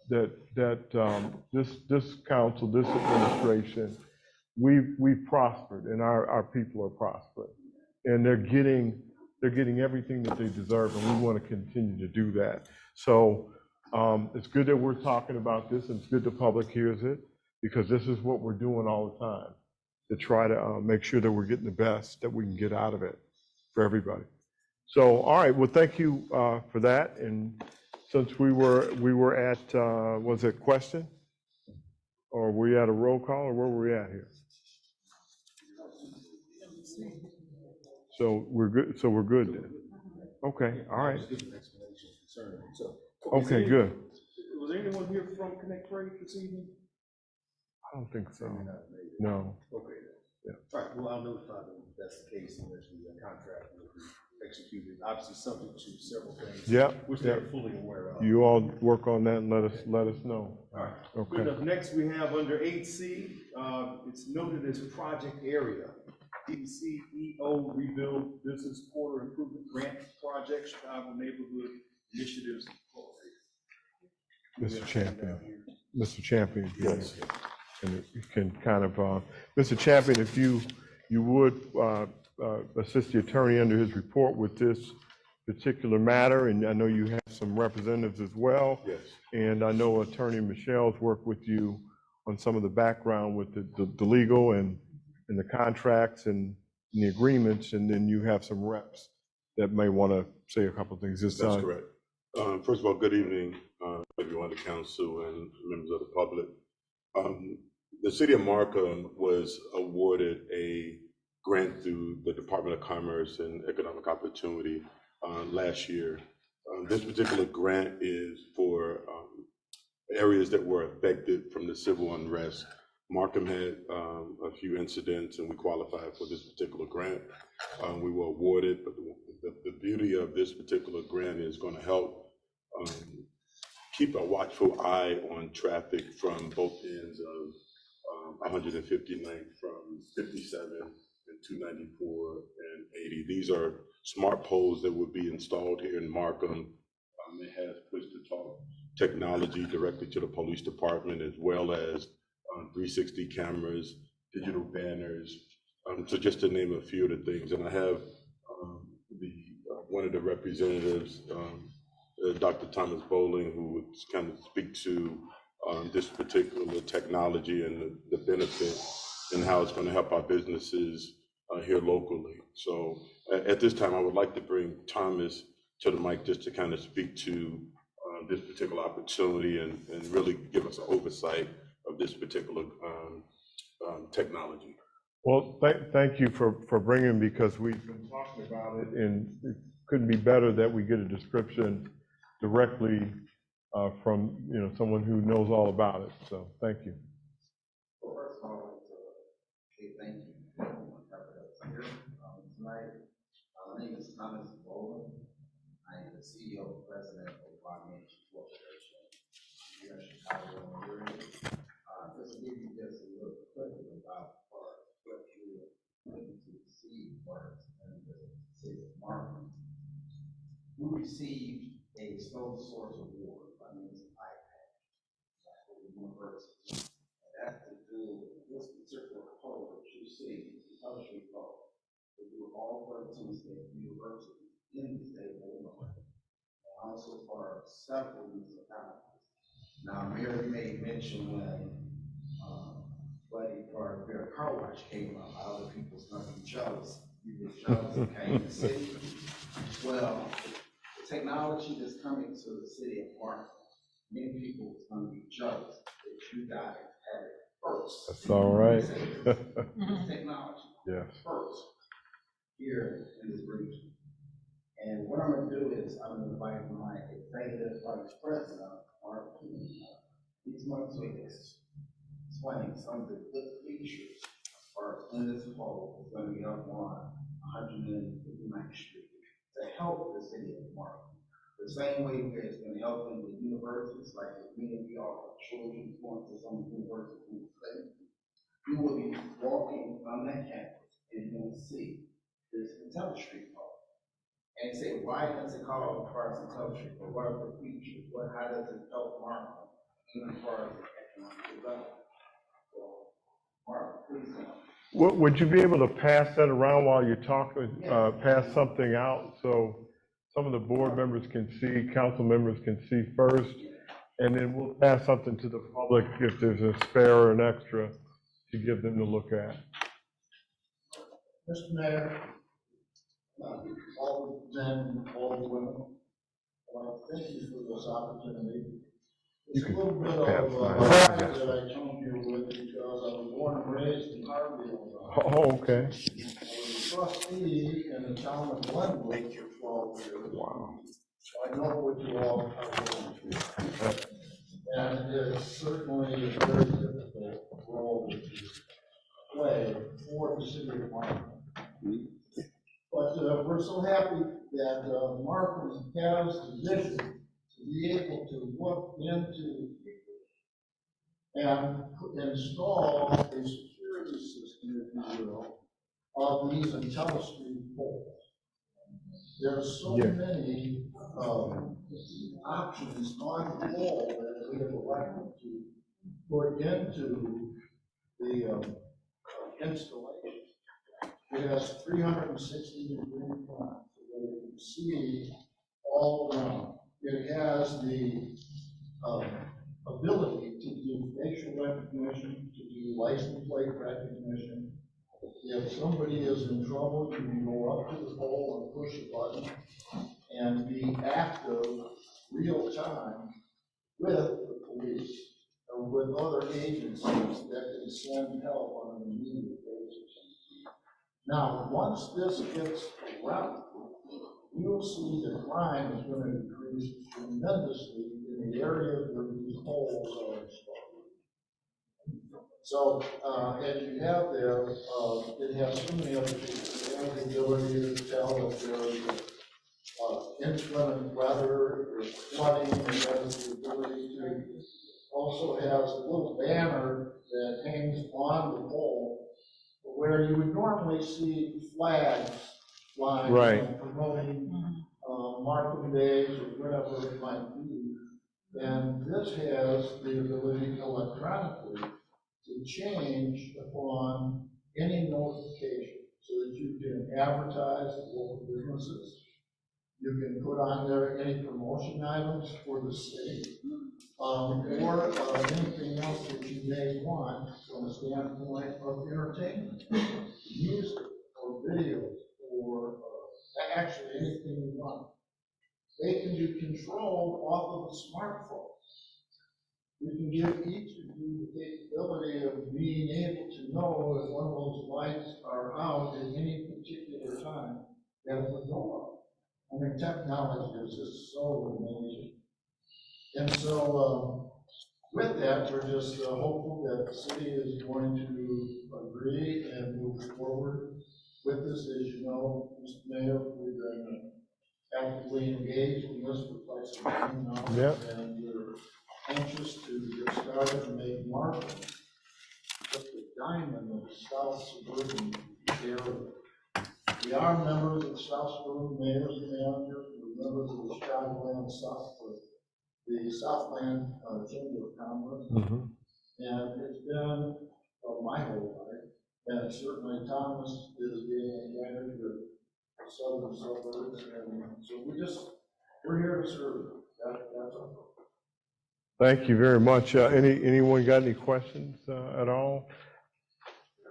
Speaker 1: this council, this administration, we've prospered, and our people are prospering, and they're getting everything that they deserve, and we want to continue to do that. So it's good that we're talking about this, and it's good the public hears it, because this is what we're doing all the time, to try to make sure that we're getting the best that we can get out of it for everybody. So, all right, well, thank you for that. And since we were at, was it question? Or were we at a roll call, or where were we at here? So we're good then. Okay, all right. Okay, good.
Speaker 6: Was there anyone here from Connect Trade this evening?
Speaker 1: I don't think so. No.
Speaker 6: Okay.
Speaker 1: Yeah.
Speaker 6: All right, well, I'll notify them if that's the case, and that the contract will be executed, obviously subject to several things.
Speaker 1: Yeah.
Speaker 6: Which they're fully aware of.
Speaker 1: You all work on that and let us know.
Speaker 6: All right.
Speaker 1: Okay.
Speaker 6: Good enough. Next, we have under 8C, it's noted as project area. DCEO Rebuild Business Quarter Improvement Grant Project, Chicago Neighborhood Initiatives.
Speaker 1: Mr. Champion. Yes. And you can kind of, Mr. Champion, if you would assist the attorney under his report with this particular matter, and I know you have some representatives as well.
Speaker 11: Yes.
Speaker 1: And I know Attorney Michelle's worked with you on some of the background with the legal and the contracts and the agreements, and then you have some reps that may want to say a couple of things.
Speaker 11: That's correct. First of all, good evening, everyone, the council and members of the public. The city of Markham was awarded a grant through the Department of Commerce and Economic Opportunity last year. This particular grant is for areas that were affected from the civil unrest. Markham had a few incidents, and we qualified for this particular grant. We were awarded, but the beauty of this particular grant is going to help keep a watchful eye on traffic from both ends of 159th from 57 and 294 and 80. These are smart poles that will be installed here in Markham. It has push-to-talk technology directly to the police department, as well as 360 cameras, digital banners. So just to name a few of the things, and I have one of the representatives, Dr. Thomas Bowling, who would kind of speak to this particular technology and the benefit and how it's going to help our businesses here locally. So at this time, I would like to bring Thomas to the mic just to kind of speak to this particular opportunity and really give us an oversight of this particular technology.
Speaker 1: Well, thank you for bringing, because we've been talking about it, and it couldn't be better that we get a description directly from someone who knows all about it. So thank you.
Speaker 14: Well, first of all, I want to say thank you to everyone that's here tonight. My name is Thomas Bowling. I am the CEO and president of Financial Corporation here in Chicago, Illinois. Just to give you just a little clip about what you're looking to see for in the city of Markham. We received a sole source award by means of iPad for the university. And that's to do with this particular pole that you see, the South Street pole, to do all 13 state universities in the state of Illinois, and also for several municipalities. Now, Mary made mention when Buddy for their car wash came up, other people's gonna be jealous. You get jealous of Kansas City. Well, the technology that's coming to the city of Markham, many people is gonna be jealous that you guys had it first.
Speaker 1: That's all right.
Speaker 14: This technology
Speaker 1: Yes.
Speaker 14: first here in this region. And what I'm gonna do is I'm gonna invite my executive vice president, Mark King. He's going to explain some of the good features or in this pole is going to be up on 159th Street to help the city of Markham. The same way where it's going to help in the universities, like if many of you all have children going to some universities in the state, you will be walking on that campus and you're going to see this Intelli Street pole. And you say, why does it call Parks and Culture? Or what are the features? How does it help Markham in as far as economic development? So, Mark, please.
Speaker 1: Would you be able to pass that around while you're talking, pass something out so some of the board members can see, council members can see first, and then we'll pass something to the public if there's a spare or an extra to give them to look at.
Speaker 9: Mr. Mayor, all the men, all the women, thank you for this opportunity. It's a little bit of that I told you with because I was born and raised in Harveyville.
Speaker 1: Oh, okay.
Speaker 9: I was a trustee in the town of Glenwood for 12 years. Wow. So I know what you all are going through. And it's certainly a very difficult role to play for the city of Markham. But we're so happy that Markham has the vision to be able to look into and install a security system, if you will, of these IntelliStream poles. There's so many options on the pole that we have elected to put into the installation. It has 360-degree front, so that you can see all around. It has the ability to do facial recognition, to do license plate recognition. If somebody is in trouble, you can go up to the pole and push a button and be active real time with the police or with other agencies that can send help on an immediate basis. Now, once this gets around, you'll see that crime is going to increase tremendously in the areas where these poles are installed. So, as you have there, it has so many other features. It has the ability to tell if there's inclement weather or flooding. It has the ability to also has a little banner that hangs on the pole where you would normally see flags flying,
Speaker 1: right,
Speaker 9: promoting Markham Days or whatever it might be. And this has the ability electronically to change upon any notification so that you can advertise to local businesses. You can put on there any promotion items for the city, or anything else that you may want from a standpoint of entertainment, music, or videos, or actually anything you want. They can be controlled off of a smartphone. You can give each of you the capability of being able to know if one of those lights are out at any particular time, that it would go off. I mean, technology is just so amazing. And so, with that, we're just hopeful that the city is going to agree and move forward with this. As you know, Mr. Mayor, we've been actively engaged in this for quite some time now.
Speaker 1: Yep.
Speaker 9: And we're anxious to get started and make Markham just the diamond of the South Suburban area. We are members of the South Suburban Mayors Manager. We're members of the Chicagoland the Southland Chamber of Commerce. And it's been my whole life. And certainly Thomas is being invited to the southern suburbs. And so we're here to serve. That's all.
Speaker 1: Thank you very much. Anyone got any questions at all?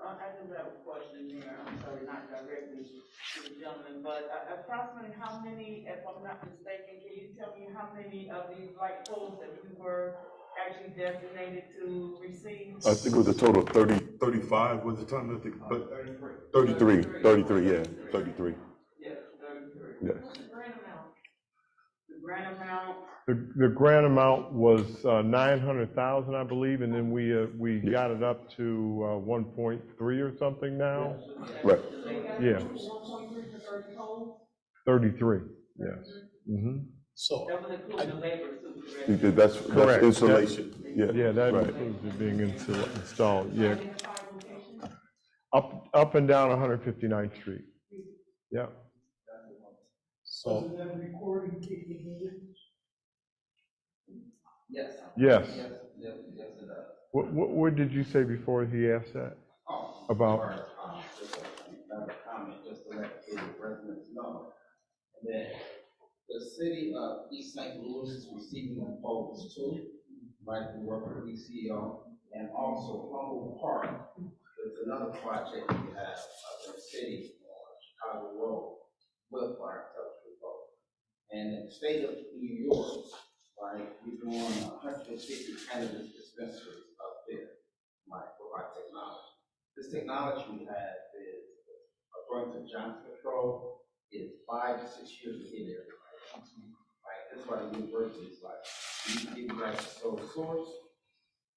Speaker 12: I do have a question here. I'm sorry, not directly to the gentleman, but approximately how many, if I'm not mistaken, can you tell me how many of these light poles that you were actually designated to receive?
Speaker 11: I think it was a total of 35 was the time, I think, but 33, yeah, 33.
Speaker 12: Yes, 33.
Speaker 11: Yes.
Speaker 12: What's the grant amount? The grant amount?
Speaker 1: The grant amount was 900,000, I believe, and then we got it up to 1.3 or something now.
Speaker 11: Right.
Speaker 1: Yeah.
Speaker 12: 1.3 for 30 poles?
Speaker 1: 33. Yes.
Speaker 4: So
Speaker 12: that was including the labor too, correct?
Speaker 11: That's
Speaker 1: correct.
Speaker 11: Insulation.
Speaker 1: Yeah, that
Speaker 11: right.
Speaker 1: includes it being installed. Yeah. Up and down 159th Street. Yeah.
Speaker 4: So,
Speaker 2: Other than recording, taking
Speaker 14: Yes.
Speaker 1: Yes.
Speaker 14: Yes, it does.
Speaker 1: What did you say before he asked that?
Speaker 14: Oh,
Speaker 1: About?
Speaker 14: sorry, just another comment, just to let the residents know that the city of East St. Louis is receiving a proposal too, right, to work with DCO, and also Humboldt Park. There's another project we have up in the city on Chicago Road with our architectural vote. And in the state of New York, right, we're doing 150 cannabis dispensaries up there, right, with our technology. This technology we have is, according to Johnson Control, is 5 to 6 years to get there, right? That's why the university is like, we need to give you guys a sole source.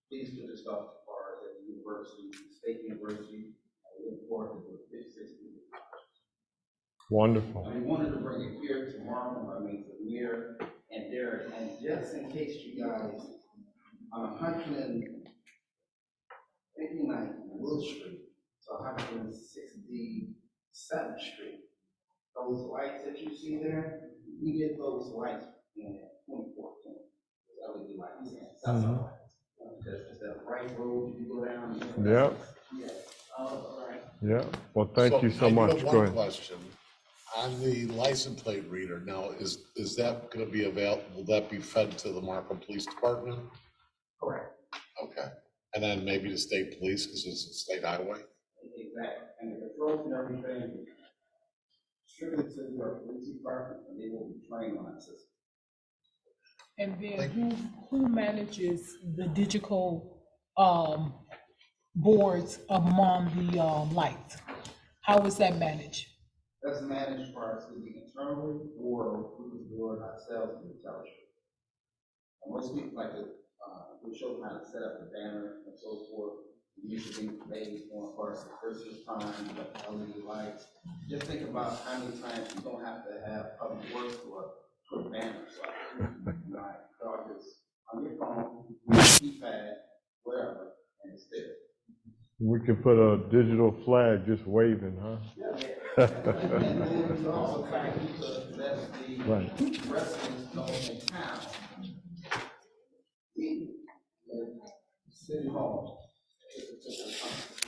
Speaker 14: Please do this stuff as far as the university, state university, and we look forward to the 56 years.
Speaker 1: Wonderful.
Speaker 14: We wanted to bring it here tomorrow, I mean, to the mayor and Derek, and just in case you guys, on 159 Wood Street to 167th Street, those lights that you see there, we did those lights in 2014. LED lights, that's all. Just that right road, you go down.
Speaker 1: Yep.
Speaker 14: Yes. All right.
Speaker 1: Yeah. Well, thank you so
Speaker 4: I do
Speaker 1: much.
Speaker 4: have
Speaker 1: Go
Speaker 4: one
Speaker 1: ahead.
Speaker 4: question. On the license plate reader, now, is that gonna be available, will that be fed to the Markham Police Department?
Speaker 14: Correct.
Speaker 4: Okay, and then maybe the state police, because it's a state highway?
Speaker 14: Exactly, and the controls and everything, strictly to your police department, and they will be trained on that system.
Speaker 2: And then who manages the digital, boards among the, lights? How is that managed?
Speaker 14: That's managed for our city internally, or we can do it ourselves in the township. And most people like to, we show them how to set up the banner and so forth. Usually ladies want for the Christmas time, the LED lights. Just think about how many times you don't have to have public works to put banners up. Right, so just on your phone, keypad, wherever, and it's there.
Speaker 1: We could put a digital flag just waving, huh?
Speaker 14: And it's also trying to let the
Speaker 1: Right.
Speaker 14: residents know in town, the city hall,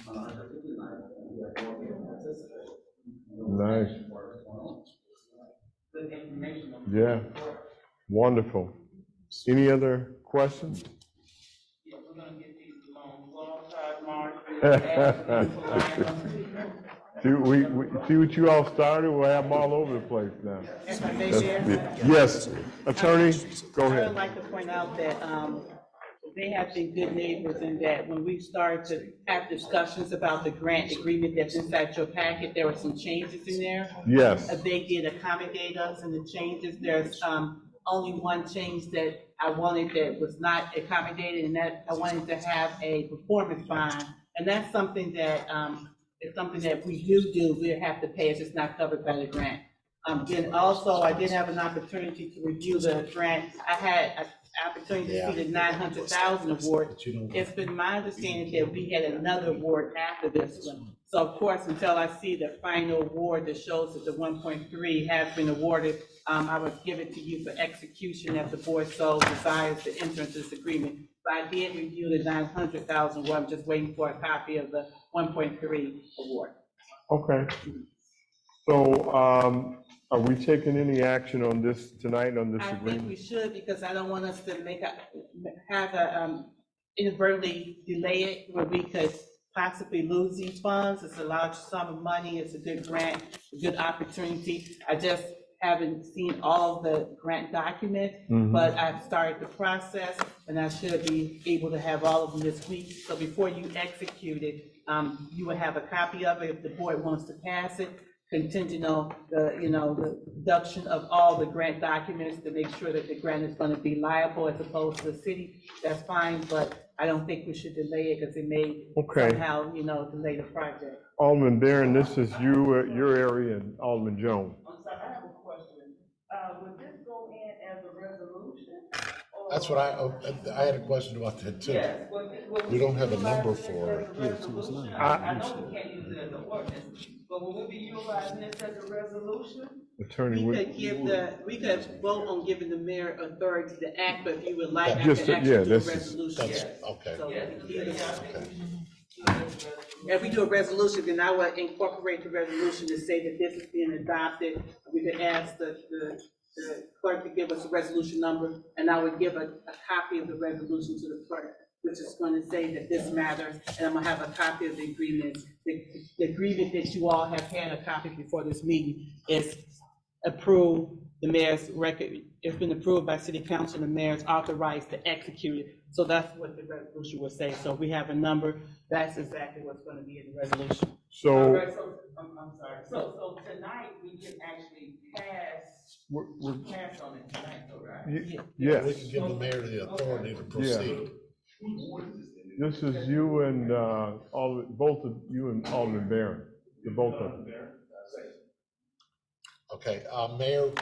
Speaker 14: on our particular night, and we are going to participate.
Speaker 1: Nice.
Speaker 14: Good information.
Speaker 1: Yeah. Wonderful. Any other questions?
Speaker 12: Yeah, we're gonna get these alongside Mark.
Speaker 1: See what you all started, we'll have them all over the place now.
Speaker 13: If I may share?
Speaker 1: Yes, attorney, go
Speaker 13: I would
Speaker 1: ahead.
Speaker 13: like to point out that they have been good neighbors in that when we started to have discussions about the grant agreement that's inside your packet, there were some changes in there.
Speaker 1: Yes.
Speaker 13: They did accommodate us in the changes. There's only one change that I wanted that was not accommodated, and that I wanted to have a performance bond. And that's something that it's something that we do, we have to pay, it's just not covered by the grant. Then also, I did have an opportunity to review the grant. I had an opportunity to see the 900,000 award. It's been my understanding that we had another award after this one. So of course, until I see the final award that shows that the 1.3 has been awarded, I would give it to you for execution if the board so desires to enter into this agreement. But I did review the 900,000 award. I'm just waiting for a copy of the 1.3 award.
Speaker 1: Okay. So, are we taking any action on this tonight, on this
Speaker 13: I think
Speaker 1: agreement?
Speaker 13: we should, because I don't want us to have a, inadvertently delay it where we could possibly lose these funds. It's a large sum of money, it's a good grant, a good opportunity. I just haven't seen all of the grant documents, but I've started the process, and I should be able to have all of them this week. So before you execute it, you will have a copy of it if the board wants to pass it, contingent on the, the production of all the grant documents to make sure that the grant is going to be liable as opposed to the city. That's fine, but I don't think we should delay it because it may somehow, delay the project.
Speaker 1: Alderman Barron, this is you, your area, and Alderman Jones.
Speaker 12: I'm sorry, I have a question. Would this go in as a resolution, or
Speaker 4: That's what I had a question about that too.
Speaker 12: Yes,
Speaker 4: We don't have a number for it.
Speaker 12: I know we can't use it as an ordinance, but will we be utilizing this as a resolution?
Speaker 1: Attorney,
Speaker 13: We could vote on giving the mayor authority to act, but if you would like, I
Speaker 1: Just,
Speaker 13: could
Speaker 1: yeah,
Speaker 13: actually do a
Speaker 1: this is-
Speaker 13: resolution.
Speaker 4: That's, okay.
Speaker 13: So,
Speaker 4: Okay.
Speaker 13: if we do a resolution, then I would incorporate the resolution to say that this is being adopted. We could ask the clerk to give us a resolution number, and I would give a copy of the resolution to the clerk, which is going to say that this matters, and I'm gonna have a copy of the agreement. The agreement that you all have had a copy before this meeting is approved. The mayor's record, it's been approved by city council, the mayor's authorized to execute it. So that's what the resolution will say. So we have a number, that's exactly what's gonna be in the resolution.
Speaker 12: All
Speaker 1: So,
Speaker 12: right, so, I'm sorry, so tonight, we can actually pass on it tonight, though, right?
Speaker 1: yes.
Speaker 4: We can give the mayor the authority to proceed.
Speaker 1: This is you and, both of you and Alderman Barron, you're both of them.
Speaker 4: Okay, Mayor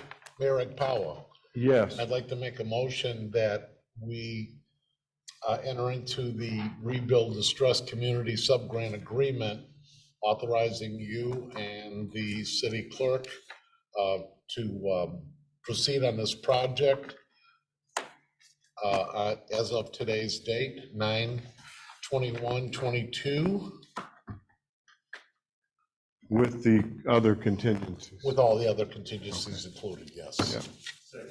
Speaker 4: Ed Powell.
Speaker 1: Yes.
Speaker 4: I'd like to make a motion that we enter into the Rebuild Distressed Community Subgrant Agreement, authorizing you and the city clerk to proceed on this project as of today's date, 9/21/22.
Speaker 1: With the other contingencies.
Speaker 4: With all the other contingencies included, yes.
Speaker 1: Yeah.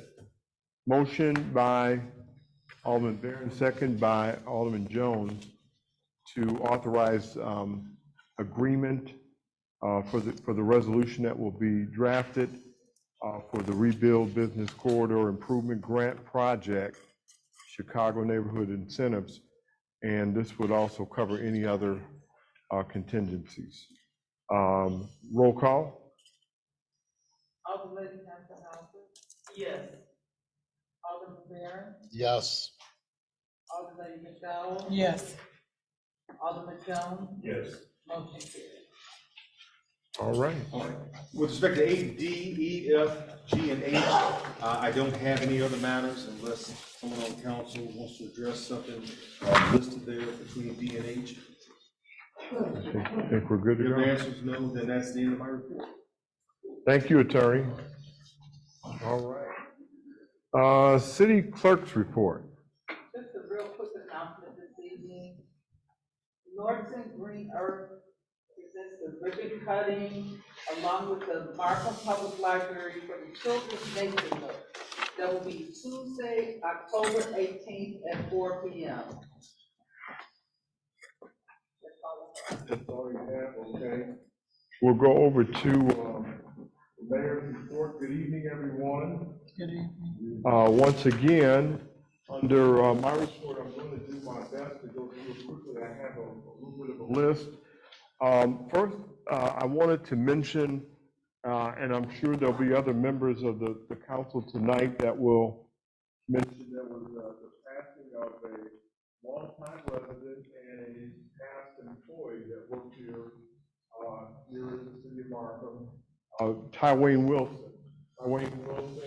Speaker 1: Motion by Alderman Barron, second by Alderman Jones to authorize agreement for the resolution that will be drafted for the Rebuild Business Corridor Improvement Grant Project, Chicago Neighborhood Incentives, and this would also cover any other contingencies. Roll call?
Speaker 2: Alderman Johnson Houser,
Speaker 12: Yes.
Speaker 2: Alderman Barron,
Speaker 4: Yes.
Speaker 2: Alderman McDowell,
Speaker 13: Yes.
Speaker 2: Alderman Jones,
Speaker 6: Yes.
Speaker 2: motion carried.
Speaker 1: All right.
Speaker 6: With respect to 8D, E, F, G, and H, I don't have any other matters unless someone on council wants to address something listed there between D and H.
Speaker 1: I think we're good to
Speaker 6: If the
Speaker 1: go.
Speaker 6: answer is no, then that's the end of my report.
Speaker 1: Thank you, Attorney. All right. City Clerk's report.
Speaker 8: Just a real quick announcement this evening. Norton Green Earth presents the ribbon cutting along with the Markham Public Library for the Children's Neighborhood. That will be Tuesday, October 18th at 4 p.m.
Speaker 1: That's all you have, okay. We'll go over to the mayor's report. Good evening, everyone.
Speaker 13: Good evening.
Speaker 1: Once again, under my report, I'm going to do my best to go through it quickly. I have a little bit of a list. First, I wanted to mention, and I'm sure there'll be other members of the council tonight that will mention there was the passing of a longtime resident and a past employee that worked here in the city of Markham, Tywayne Wilson. Tywayne Wilson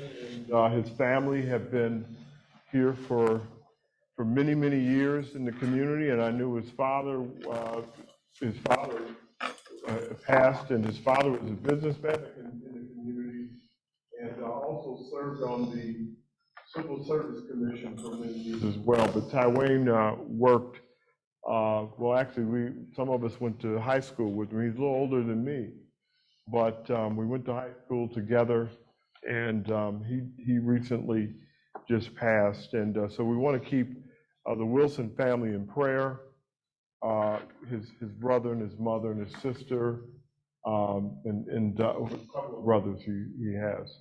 Speaker 1: and his family have been here for many, many years in the community, and I knew his father passed, and his father was a businessman in the community, and also served on the Civil Service Commission for many years as well. But Tywayne worked, well, actually, some of us went to high school with him. He's a little older than me, but we went to high school together, and he recently just passed. And so we want to keep the Wilson family in prayer, his brother and his mother and his sister, and a couple of brothers he has.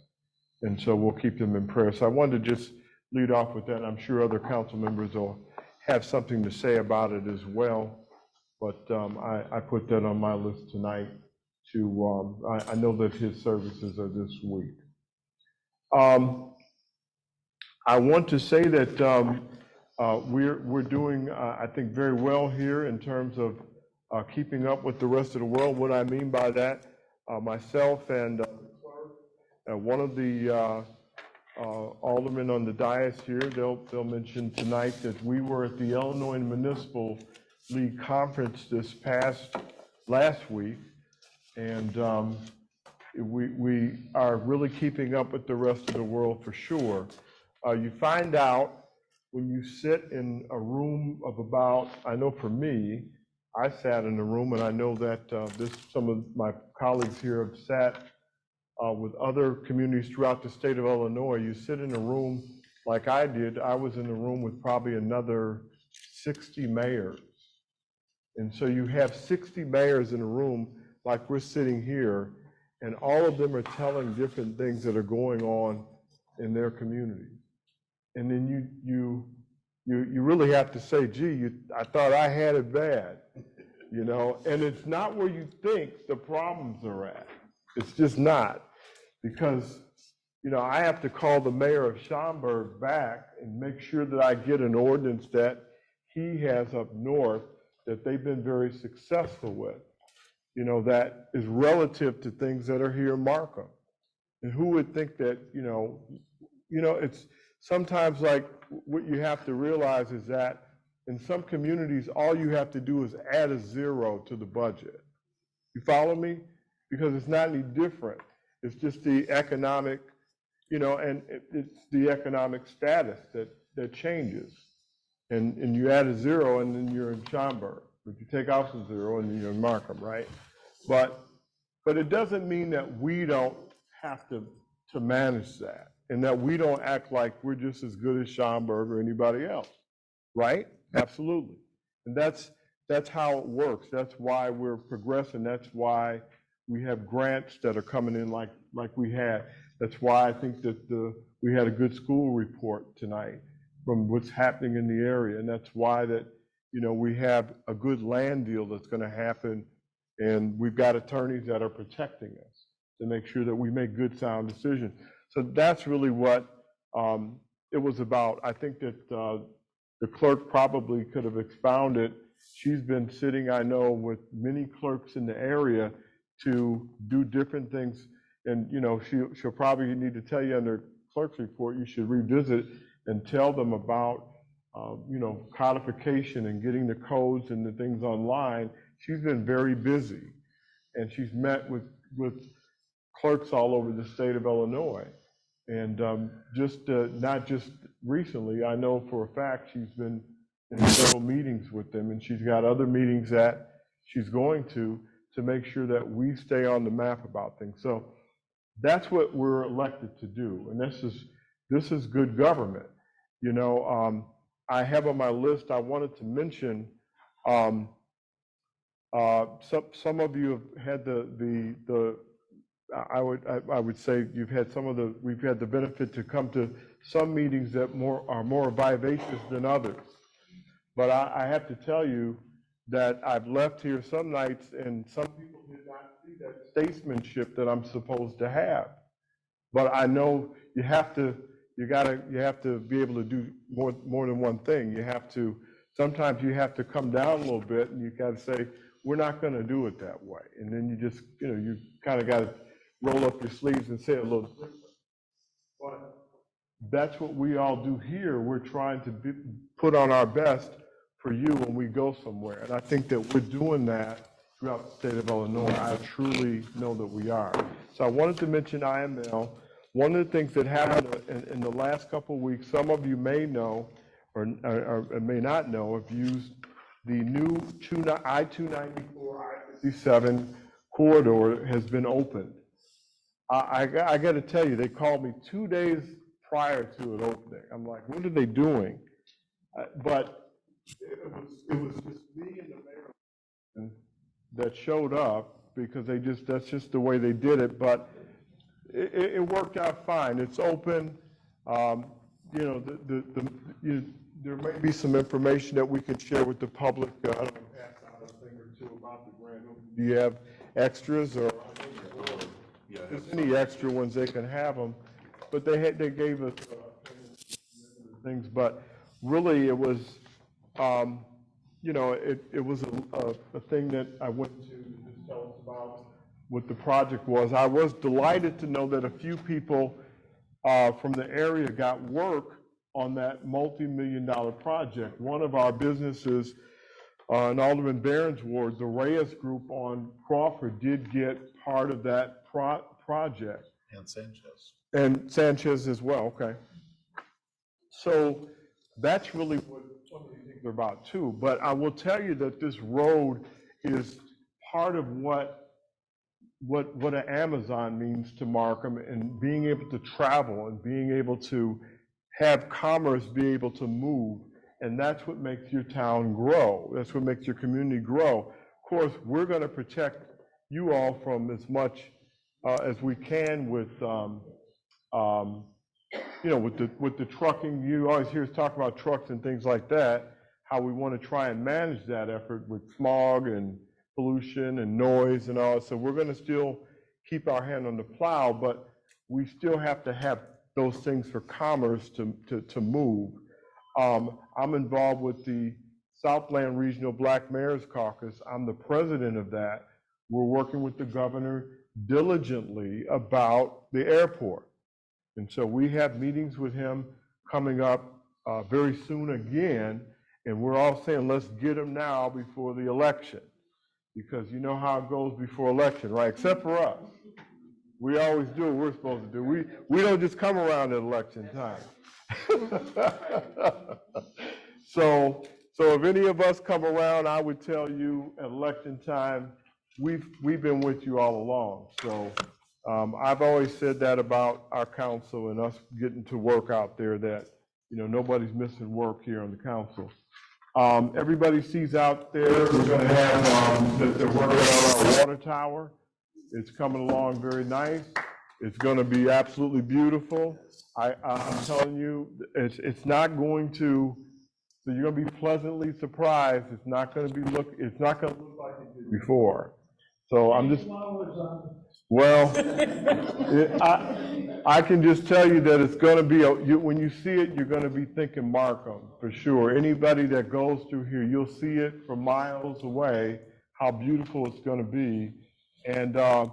Speaker 1: And so we'll keep them in prayer. So I wanted to just lead off with that. I'm sure other council members will have something to say about it as well. But I put that on my list tonight I know that his services are this week. I want to say that we're doing, I think, very well here in terms of keeping up with the rest of the world. What I mean by that, myself and the clerk, one of the aldermen on the dais here, they'll mention tonight that we were at the Illinois Municipal League Conference last week, and we are really keeping up with the rest of the world for sure. You find out when you sit in a room of about, I know for me, I sat in a room, and I know that some of my colleagues here have sat with other communities throughout the state of Illinois. You sit in a room like I did. I was in a room with probably another 60 mayors. And so you have 60 mayors in a room like we're sitting here, and all of them are telling different things that are going on in their communities. And then you really have to say, gee, I thought I had it bad, you know? And it's not where you think the problems are at. It's just not. Because, you know, I have to call the mayor of Schaumburg back and make sure that I get an ordinance that he has up north that they've been very successful with, you know, that is relative to things that are here in Markham. And who would think that, you know, it's sometimes like what you have to realize is that in some communities, all you have to do is add a zero to the budget. You follow me? Because it's not any different. It's just the economic, you know, and it's the economic status that changes. And you add a zero and then you're in Schaumburg. But you take out the zero and you're in Markham, right? But it doesn't mean that we don't have to manage that and that we don't act like we're just as good as Schaumburg or anybody else, right? Absolutely. And that's how it works. That's why we're progressing. That's why we have grants that are coming in like we had. That's why I think that we had a good school report tonight from what's happening in the area. And that's why that, you know, we have a good land deal that's going to happen. And we've got attorneys that are protecting us to make sure that we make good, sound decisions. So that's really what it was about. I think that the clerk probably could have expounded. She's been sitting, I know, with many clerks in the area to do different things. And, you know, she'll probably need to tell you under clerk's report, you should revisit and tell them about, you know, codification and getting the codes and the things online. She's been very busy, and she's met with clerks all over the state of Illinois. And not just recently, I know for a fact she's been in several meetings with them, and she's got other meetings that she's going to make sure that we stay on the map about things. So that's what we're elected to do, and this is good government. You know, I have on my list, I wanted to mention, some of you have had I would say you've had we've had the benefit to come to some meetings that are more vivacious than others. But I have to tell you that I've left here some nights and some people did not see that statesmanship that I'm supposed to have. But I know you have to be able to do more than one thing. Sometimes you have to come down a little bit and you got to say, we're not going to do it that way. And then you just, you know, you kind of got to roll up your sleeves and say it a little different. But that's what we all do here. We're trying to put on our best for you when we go somewhere. And I think that we're doing that throughout the state of Illinois. I truly know that we are. So I wanted to mention IML. One of the things that happened in the last couple of weeks, some of you may know or may not know, have used the new I-294, I-57 corridor has been opened. I got to tell you, they called me 2 days prior to it opening. I'm like, what are they doing? But it was just me and the mayor that showed up because that's just the way they did it. But it worked out fine. It's open. You know, there may be some information that we could share with the public. I don't know, pass out a thing or two about the grand opening. Do you have extras or if there's any extra ones, they can have them. But they gave us things. But really, it was, you know, it was a thing that I went to just tell us about what the project was. I was delighted to know that a few people from the area got work on that multi-million-dollar project. One of our businesses in Alderman Barron's ward, the Reyes Group on Crawford, did get part of that project.
Speaker 4: And Sanchez.
Speaker 1: And Sanchez as well, okay. So that's really what some of these things are about too. But I will tell you that this road is part of what an Amazon means to Markham, and being able to travel and being able to have commerce be able to move. And that's what makes your town grow. That's what makes your community grow. Of course, we're going to protect you all from as much as we can with, you know, with the trucking. You always hear us talk about trucks and things like that, how we want to try and manage that effort with smog and pollution and noise and all. So we're going to still keep our hand on the plow, but we still have to have those things for commerce to move. I'm involved with the Southland Regional Black Mayors Caucus. I'm the president of that. We're working with the governor diligently about the airport. And so we have meetings with him coming up very soon again, and we're all saying, let's get him now before the election, because you know how it goes before election, right? Except for us. We always do what we're supposed to do. We don't just come around at election time. So if any of us come around, I would tell you at election time, we've been with you all along. So I've always said that about our council and us getting to work out there, that, you know, nobody's missing work here on the council. Everybody sees out there, we're going to have that they're working on our water tower. It's coming along very nice. It's going to be absolutely beautiful. I'm telling you, it's not going to. So you're going to be pleasantly surprised. It's not going to look like it did before. So I'm just. Well, I can just tell you that it's going to be, when you see it, you're going to be thinking Markham, for sure. Anybody that goes through here, you'll see it from miles away, how beautiful it's going to be. And I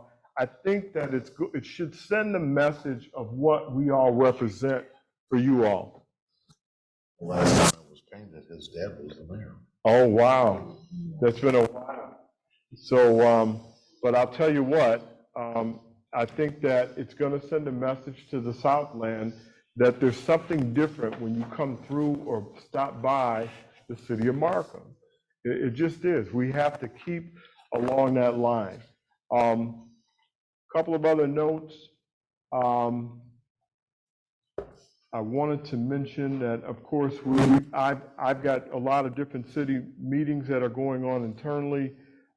Speaker 1: think that it should send a message of what we all represent for you all.
Speaker 4: Last time it was painted, his dad was the mayor.
Speaker 1: Oh, wow. That's been a while. So, but I'll tell you what, I think that it's going to send a message to the Southland that there's something different when you come through or stop by the city of Markham. It just is. We have to keep along that line. Couple of other notes. I wanted to mention that, of course, I've got a lot of different city meetings that are going on internally.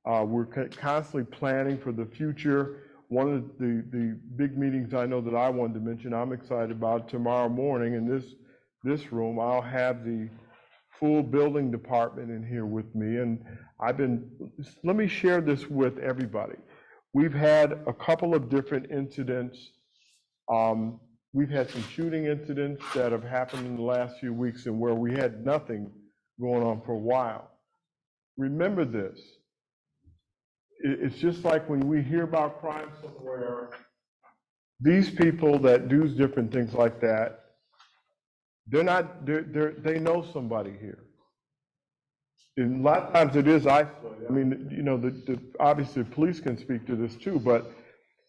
Speaker 1: We're constantly planning for the future. One of the big meetings I know that I wanted to mention, I'm excited about, tomorrow morning in this room, I'll have the full building department in here with me. And let me share this with everybody. We've had a couple of different incidents. We've had some shooting incidents that have happened in the last few weeks, and where we had nothing going on for a while. Remember this. It's just like when we hear about crime somewhere, these people that do different things like that, they know somebody here. And a lot of times it is isolated. I mean, you know, obviously the police can speak to this too, but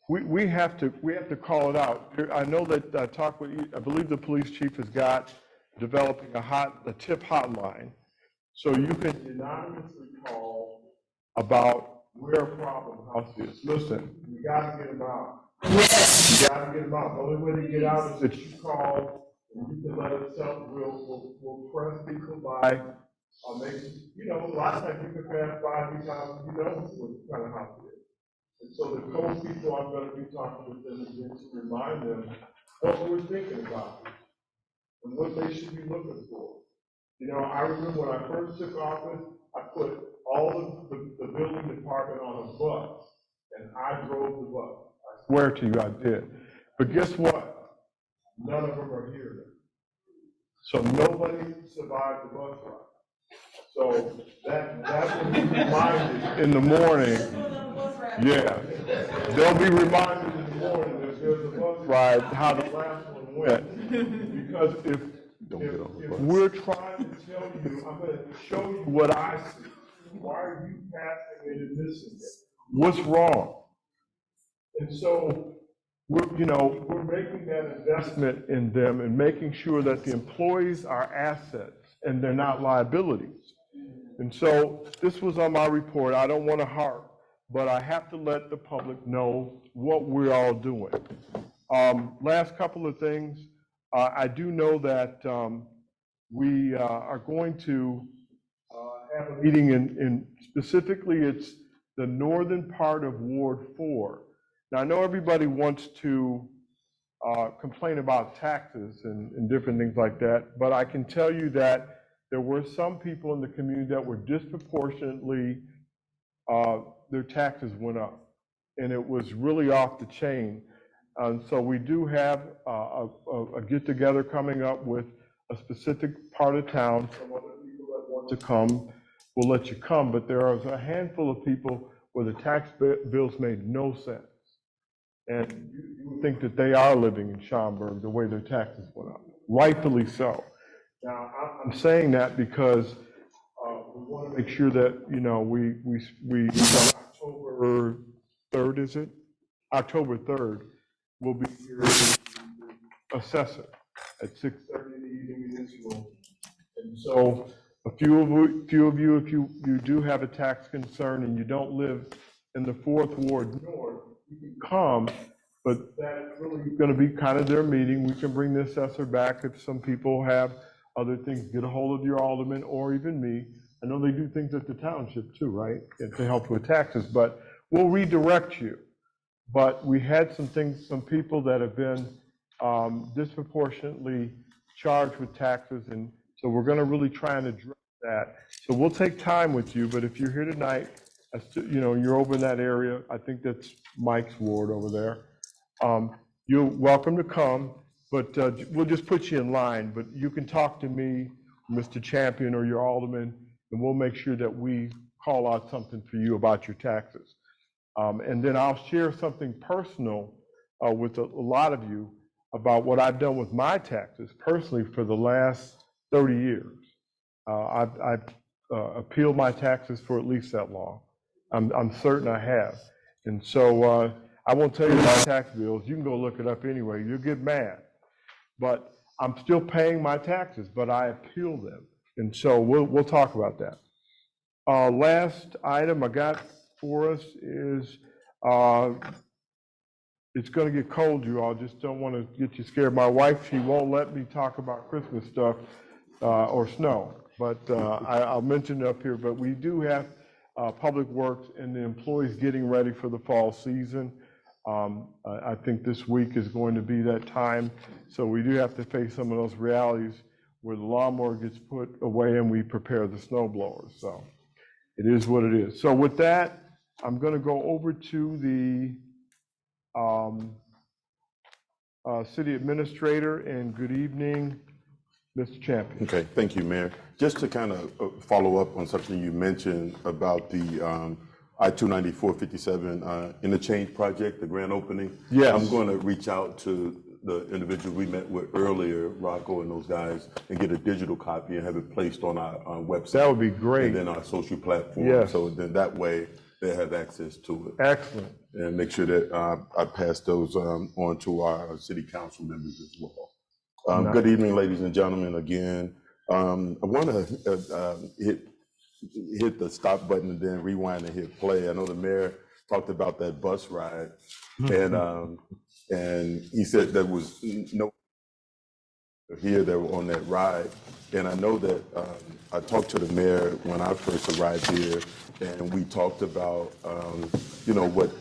Speaker 1: we have to call it out. I know that I believe the police chief has got developing a tip hotline, so you can anonymously call about where a problem house is. Listen, you got to get them out. You got to get them out. The only way to get out is that you call, and you can let us help. We'll press people by. You know, a lot of times you can pass by because you know what kind of house it is. And so the code people, I'm going to be talking with them again to remind them what we're thinking about and what they should be looking for. You know, I remember when I first took office, I put all of the building department on a bus, and I drove the bus. I swear to you, I did. But guess what? None of them are here. So nobody survived the bus ride. So that will be reminded in the morning. Yeah, they'll be reminded in the morning that there's a bus ride, how the last one went. Because if we're trying to tell you, I'm gonna show you what I see. Why are you passing it and missing it? What's wrong? And so we're making that investment in them and making sure that the employees are assets and they're not liabilities. And so this was on my report. I don't want to harp, but I have to let the public know what we're all doing. Last couple of things. I do know that we are going to have a meeting in specifically it's the northern part of Ward 4. Now I know everybody wants to complain about taxes and different things like that, but I can tell you that there were some people in the community that were disproportionately, their taxes went up, and it was really off the chain. And so we do have a get-together coming up with a specific part of town. Some other people that want to come will let you come, but there is a handful of people where the tax bills made no sense. And you would think that they are living in Schaumburg the way their taxes went up, rightfully so. Now, I'm saying that because we want to make sure that, we October 3rd, is it? October 3rd, we'll be here assessor at 6:30 in the evening in this room. And so a few of you, if you do have a tax concern and you don't live in the 4th Ward North, you can come, but that's really going to be kind of their meeting. We can bring the assessor back if some people have other things, get a hold of your alderman or even me. I know they do things at the township too, right? To help with taxes, but we'll redirect you. But we had some people that have been disproportionately charged with taxes, and so we're going to really try and address that. So we'll take time with you, but if you're here tonight, you're over in that area, I think that's Mike's ward over there. You're welcome to come, but we'll just put you in line, but you can talk to me, Mr. Champion, or your alderman, and we'll make sure that we call out something for you about your taxes. And then I'll share something personal with a lot of you about what I've done with my taxes personally for the last 30 years. I've appealed my taxes for at least that long. I'm certain I have. And so I won't tell you about tax bills. You can go look it up anyway. You'll get mad. But I'm still paying my taxes, but I appeal them. And so we'll talk about that. Last item I got for us is it's going to get cold, you all. Just don't want to get you scared. My wife, she won't let me talk about Christmas stuff or snow, but I'll mention it up here. But we do have Public Works and the employees getting ready for the fall season. I think this week is going to be that time. So we do have to face some of those realities where the lawnmower gets put away and we prepare the snow blowers. So it is what it is. So with that, I'm going to go over to the city administrator, and good evening, Mr. Champion.
Speaker 11: Okay, thank you, Mayor. Just to kind of follow up on something you mentioned about the I-294-57 interchange project, the grand opening.
Speaker 1: Yes.
Speaker 11: I'm going to reach out to the individual we met with earlier, Rocco and those guys, and get a digital copy and have it placed on our website.
Speaker 1: That would be great.
Speaker 11: And then our social platform.
Speaker 1: Yes.
Speaker 11: So then that way they have access to it.
Speaker 1: Excellent.
Speaker 11: And make sure that I pass those on to our city council members as well.
Speaker 1: Nice.
Speaker 11: Good evening, ladies and gentlemen, again. I want to hit the stop button and then rewind and hit play. I know the mayor talked about that bus ride, and he said there was no here that were on that ride. And I know that I talked to the mayor when I first arrived here, and we talked about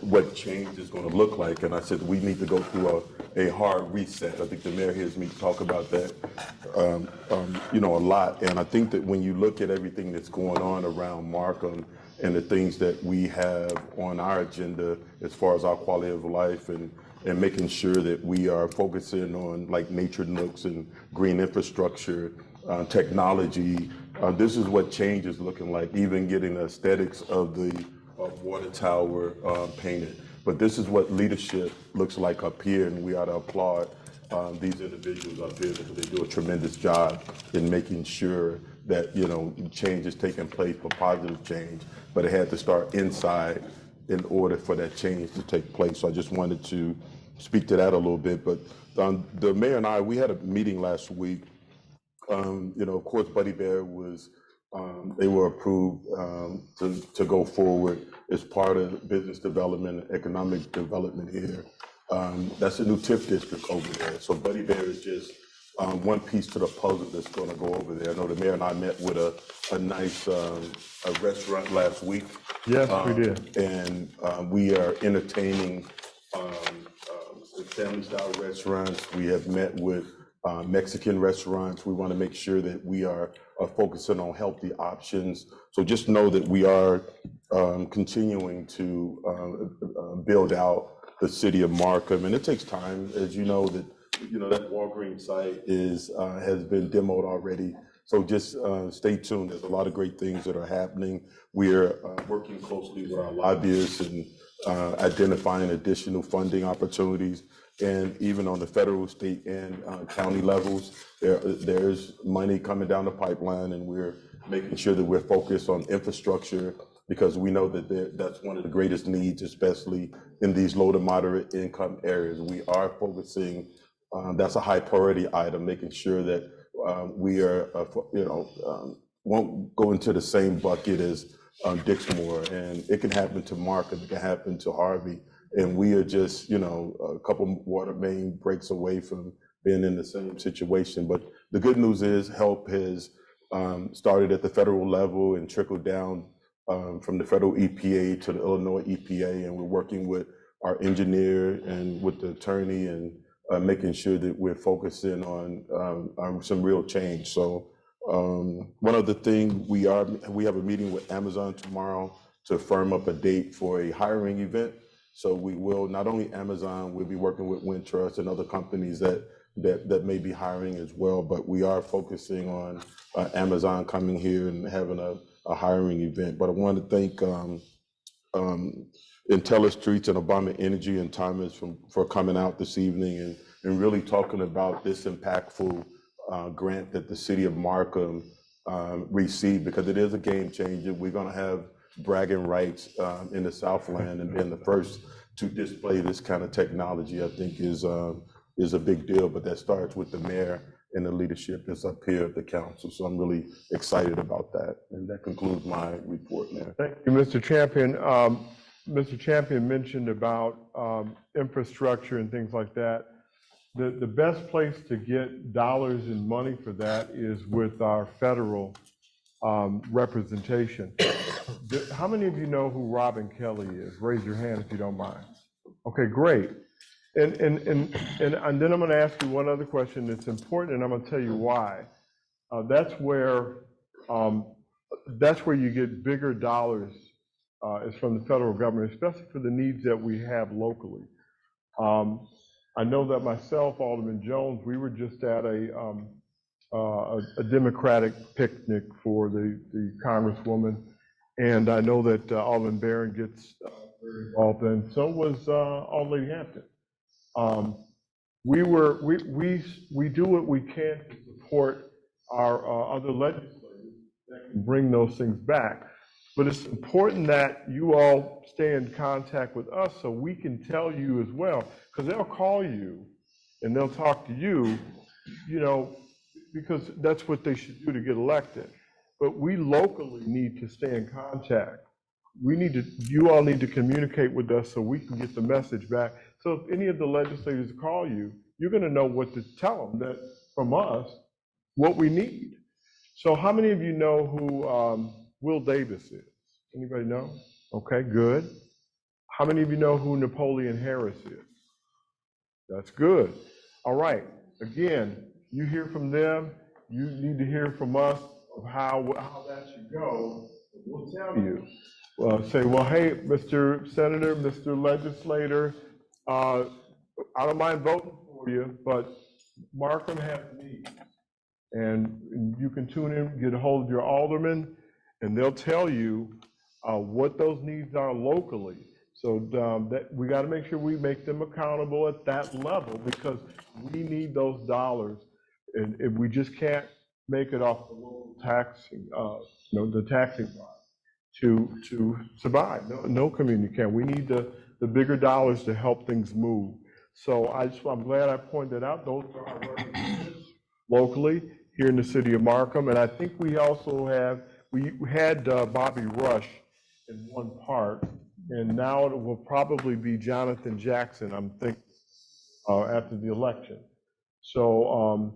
Speaker 11: what change is going to look like. And I said we need to go through a hard reset. I think the mayor hears me talk about that a lot. And I think that when you look at everything that's going on around Markham and the things that we have on our agenda as far as our quality of life and making sure that we are focusing on like nature nooks and green infrastructure, technology. This is what change is looking like, even getting the aesthetics of the water tower painted. But this is what leadership looks like up here, and we ought to applaud these individuals up here because they do a tremendous job in making sure that, you know, change is taking place for positive change, but it had to start inside in order for that change to take place. So I just wanted to speak to that a little bit. But the mayor and I, we had a meeting last week. You know, of course, Buddy Bear was, they were approved to go forward as part of business development, economic development here. That's a new TIF district over there. So Buddy Bear is just one piece to the puzzle that's going to go over there. I know the mayor and I met with a nice a restaurant last week.
Speaker 1: Yes, we did.
Speaker 11: And we are entertaining family-style restaurants. We have met with Mexican restaurants. We want to make sure that we are focusing on healthy options. So just know that we are continuing to build out the city of Markham, and it takes time, as you know, that Walgreens site has been demoed already. So just stay tuned. There's a lot of great things that are happening. We're working closely with our lobbyists and identifying additional funding opportunities. And even on the federal, state, and county levels, there's money coming down the pipeline, and we're making sure that we're focused on infrastructure, because we know that that's one of the greatest needs, especially in these low to moderate income areas. We are focusing, that's a high priority item, making sure that we are, won't go into the same bucket as Dixmoor, and it can happen to Markham, it can happen to Harvey, and we are just, a couple water main breaks away from being in the same situation. But the good news is help has started at the federal level and trickled down from the federal EPA to the Illinois EPA, and we're working with our engineer and with the attorney and making sure that we're focusing on some real change. So one other thing, we have a meeting with Amazon tomorrow to firm up a date for a hiring event. So we will, not only Amazon, we'll be working with Wintrust and other companies that may be hiring as well, but we are focusing on Amazon coming here and having a hiring event. But I want to thank IntelliStreets and Obama Energy and Thomas for coming out this evening and really talking about this impactful grant that the city of Markham received, because it is a game changer. We're going to have bragging rights in the Southland, and being the first to display this kind of technology, I think is a big deal. But that starts with the mayor and the leadership that's up here at the council. So I'm really excited about that. And that concludes my report, Mayor.
Speaker 1: Thank you, Mr. Champion. Mr. Champion mentioned about infrastructure and things like that. The best place to get dollars and money for that is with our federal representation. How many of you know who Robin Kelly is? Raise your hand if you don't mind. Okay, great. And then I'm going to ask you one other question that's important, and I'm going to tell you why. That's where you get bigger dollars is from the federal government, especially for the needs that we have locally. I know that myself, Alderman Jones, we were just at a Democratic picnic for the Congresswoman, and I know that Alderman Barron gets very involved, and so was Alderman Hampton. We do what we can to support our other legislators that can bring those things back. But it's important that you all stay in contact with us so we can tell you as well, because they'll call you and they'll talk to you, because that's what they should do to get elected. But we locally need to stay in contact. You all need to communicate with us so we can get the message back. So if any of the legislators call you, you're going to know what to tell them, that from us, what we need. So how many of you know who Will Davis is? Anybody know? Okay, good. How many of you know who Napoleon Harris is? That's good. All right. Again, you hear from them. You need to hear from us of how that should go. We'll tell you. Say, well, hey, Mr. Senator, Mr. Legislator, I don't mind voting for you, but Markham has needs. And you can tune in, get a hold of your alderman, and they'll tell you what those needs are locally. So that we got to make sure we make them accountable at that level, because we need those dollars, and if we just can't make it off the local taxing, the taxing to survive. No community can. We need the bigger dollars to help things move. So I'm glad I pointed out those are our representatives locally here in the city of Markham, and I think we also we had Bobby Rush in one part, and now it will probably be Jonathan Jackson, I'm thinking, after the election. So,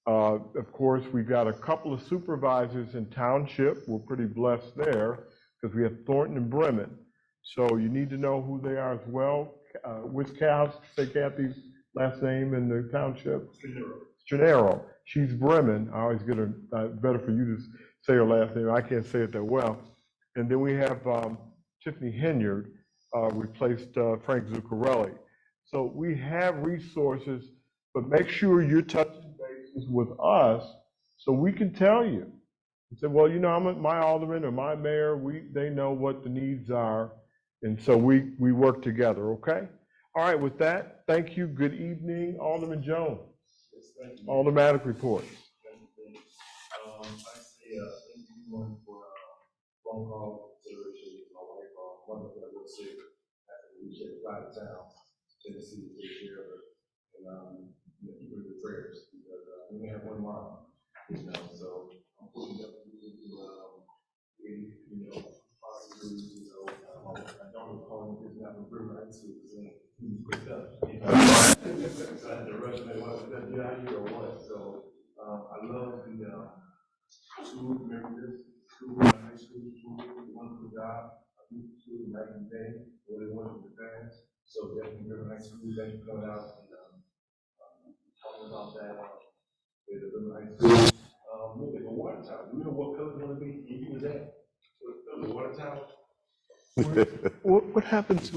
Speaker 1: of course, we've got a couple of supervisors in township. We're pretty blessed there because we have Thornton and Bremen. So you need to know who they are as well. What's Kathy's last name in the township? Gennaro. She's Bremen. I always get her, better for you to say her last name. I can't say it that well. And then we have Tiffany Henyard, replaced Frank Zuccarelli. So we have resources, but make sure you're touching bases with us so we can tell you. And say, well, my alderman or my mayor, they know what the needs are. And so we work together, okay? All right, with that, thank you. Good evening, Alderman Jones.
Speaker 15: Yes,
Speaker 1: Aldermanic reports.
Speaker 15: I say, thank you everyone for phone call consideration with my wife. Mother got a little sick. We should fly to town, Tennessee, to take care of her, and keep her in the prayers because we only have one mom, So I'm putting up possibly, I don't recall if it's not from River High School, quick up, So I had to rush me, what was that, get out here or what? So I love the school, remember this, school, high school, the wonderful job. School night and day, what they want in the past. So definitely River High School, thank you for coming out and talking about that with the River High School. Look at the water tower. Do we know what color it's going to be? You was that? The water tower.
Speaker 1: What happened to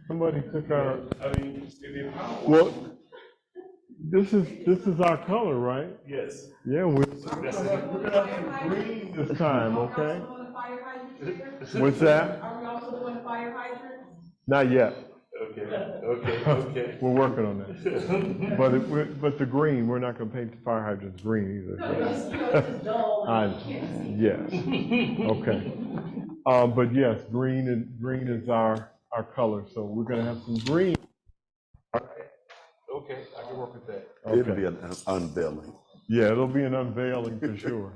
Speaker 1: somebody took our?
Speaker 15: I mean, the power.
Speaker 1: Well, this is our color, right?
Speaker 15: Yes.
Speaker 1: Yeah, we're gonna have green this time, okay? What's that?
Speaker 2: Are we also doing fire hydrants?
Speaker 1: Not yet.
Speaker 15: Okay.
Speaker 1: We're working on that. But the green, we're not gonna paint the fire hydrants green either.
Speaker 2: No, it's just dull.
Speaker 1: Yes. Okay. But yes, green is our color, so we're gonna have some green.
Speaker 15: Okay, I can work with that.
Speaker 11: It'll be an unveiling.
Speaker 1: Yeah, it'll be an unveiling for sure.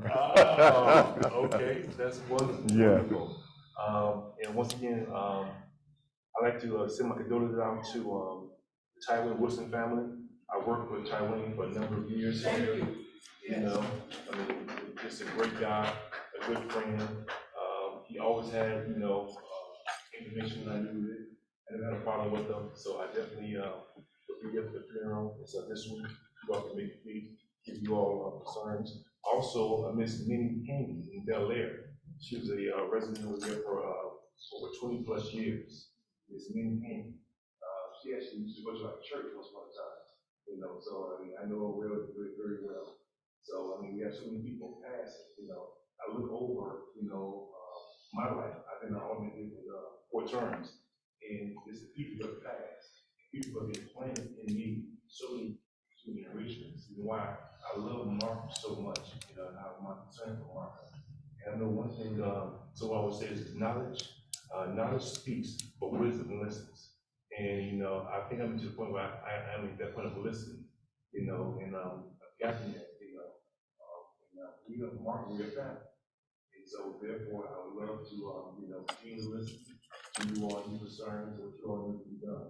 Speaker 15: Okay, that's wonderful.
Speaker 1: Yeah.
Speaker 15: Wonderful. And once again, I'd like to send my condolences out to the Tywin Wilson family. I worked with Tywin for a number of years. Just a great guy, a good friend. He always had, information I knew it, and I had a problem with them. So I definitely will be at the funeral. It's this week. You all can make it, please. Give you all concerns. Also, Miss Minnie Haney in Bel Air. She was a resident who was there for over 20 plus years. Miss Minnie Haney. She actually used to go to like church once upon a time. So I know her very well. So we have so many people pass. I look over, my life. I've been an alderman with 4 terms, and it's the people of the past. People have been planted in me so many generations. Why I love Markham so much, and I'm concerned for Markham. And I know one thing, so I would say is knowledge. Knowledge speaks, but wisdom listens. And I think I'm to the point where I am at that point of listening. And I've gotten that. We love Markham, we are family. And so therefore, I would love to continue to listen to you all, your concerns, what you all need to be done.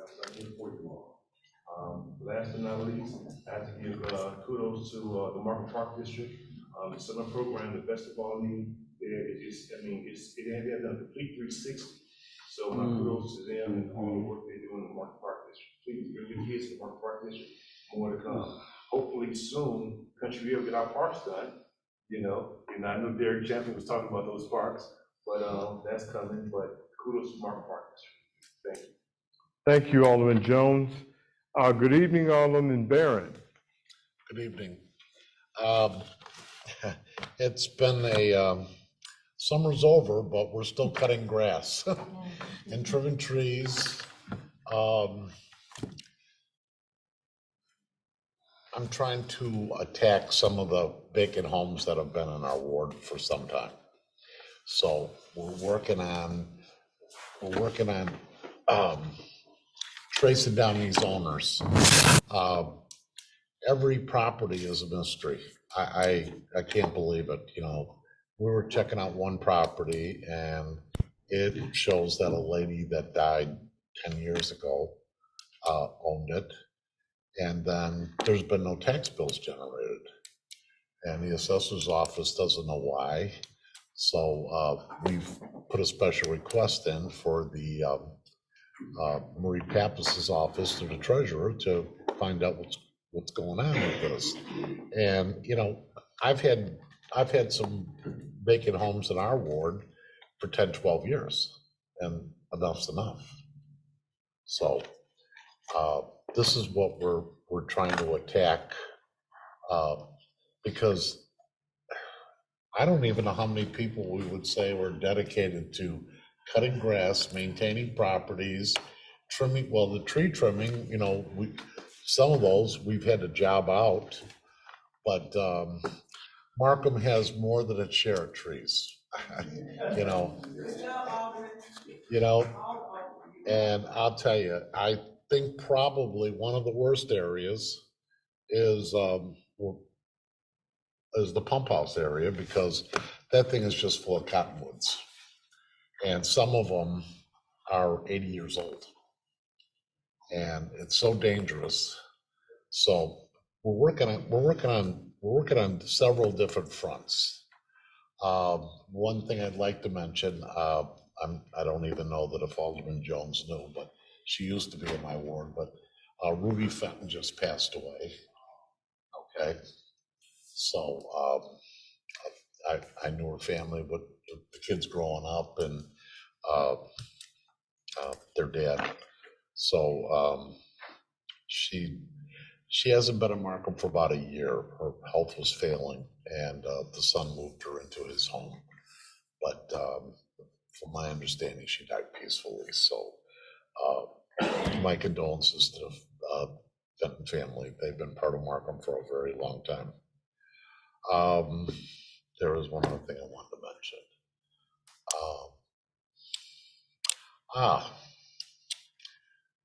Speaker 15: So I'm here for you all. Last but not least, I have to give kudos to the Markham Park District. The summer program, the Best of All Need, they have done a complete 360. So my kudos to them and all the work they do in the Markham Park District. Please give your kids in the Markham Park District, more to come. Hopefully soon, Country will get our parks done. And I know Derek Champion was talking about those parks, but that's coming. But kudos to Markham Park District. Thank you.
Speaker 1: Thank you, Alderman Jones. Good evening, Alderman Barron.
Speaker 4: Good evening. It's been a summer's over, but we're still cutting grass and trimming trees. I'm trying to attack some of the vacant homes that have been in our ward for some time. So we're working on tracing down these owners. Every property is a mystery. I can't believe it. You know, we were checking out one property and it shows that a lady that died 10 years ago owned it. And then there's been no tax bills generated. And the assessor's office doesn't know why. So we've put a special request in for the Marie Pappas' office to the treasurer to find out what's going on with this. And, you know, I've had some vacant homes in our ward for 10, 12 years, and enough's enough. So this is what we're trying to attack, because I don't even know how many people we would say were dedicated to cutting grass, maintaining properties, trimming. Well, the tree trimming, you know, some of those we've had to job out, but Markham has more than its share of trees. you know, and I'll tell you, I think probably one of the worst areas is the pump house area, because that thing is just full of cottonwoods. And some of them are 80 years old. And it's so dangerous. So we're working on several different fronts. One thing I'd like to mention, I don't even know that if Alderman Jones knew, but she used to be in my ward, but Ruby Fenton just passed away. Okay. So I knew her family, but the kids growing up and their dad. So she hasn't been in Markham for about a year. Her health was failing, and the son moved her into his home. But from my understanding, she died peacefully. So my condolences to the Fenton family. They've been part of Markham for a very long time. There was one other thing I wanted to mention.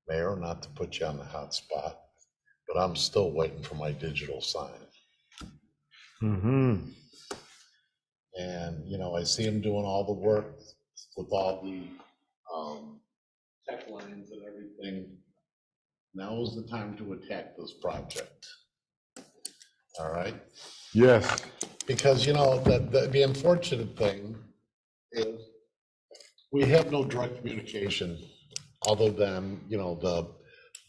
Speaker 4: Mayor, not to put you on the hot spot, but I'm still waiting for my digital sign.
Speaker 1: Mm-hmm.
Speaker 4: And, you know, I see him doing all the work with all the tech lines and everything. Now is the time to attack this project. All right?
Speaker 1: Yes.
Speaker 4: Because, you know, the unfortunate thing is we have no direct communication other than, you know,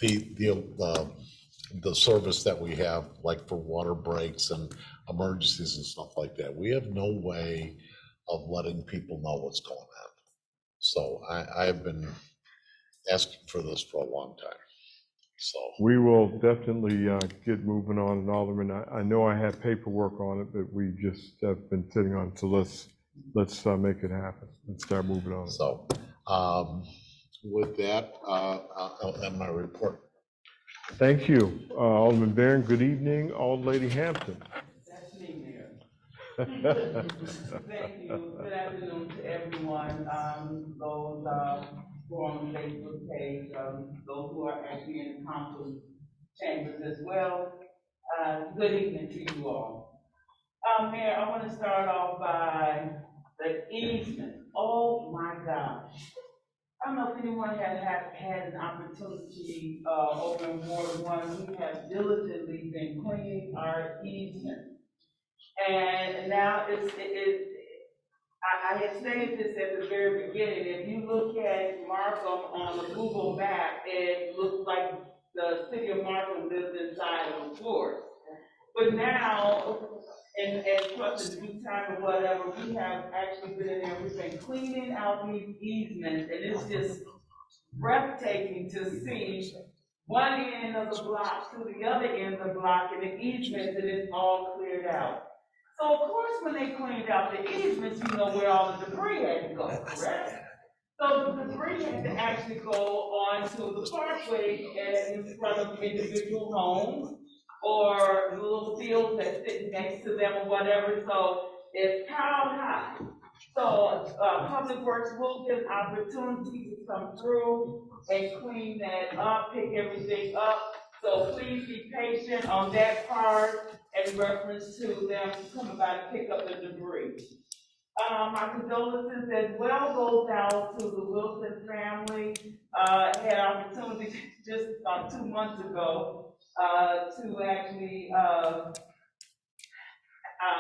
Speaker 4: the service that we have, like for water breaks and emergencies and stuff like that. We have no way of letting people know what's going on. So I've been asking for this for a long time. So
Speaker 1: we will definitely get moving on it, Alderman. I know I have paperwork on it, but we just have been sitting on it. So let's make it happen. Let's start moving on it.
Speaker 4: So with that, I'll end my report.
Speaker 1: Thank you, Alderman Barron. Good evening, Old Lady Hampton.
Speaker 12: That's me, Mayor. Thank you. Good afternoon to everyone. Those who are on the Facebook page, those who are actually in the council chambers as well. Good evening to you all. Mayor, I want to start off by the easement. Oh my gosh. I don't know if anyone had an opportunity over in Ward 1. We have diligently been cleaning our easement. And now I had stated this at the very beginning. If you look at Markham on the Google map, it looks like the city of Markham lives inside of the forest. But now, and plus in due time or whatever, we have actually been in there, we've been cleaning out these easements, and it's just breathtaking to see one end of the block to the other end of the block, and the easements, and it's all cleared out. So of course, when they cleaned out the easements, you know where all the debris had to go, correct? So the debris had to actually go onto the parkway and in front of individual homes or little fields that sit next to them or whatever, so it's piled high. So, Public Works will get an opportunity to come through and clean that up, pick everything up. So please be patient on that part in reference to them coming by to pick up the debris. My condolences as well goes out to the Wilson family. Had opportunity just about 2 months ago, to actually,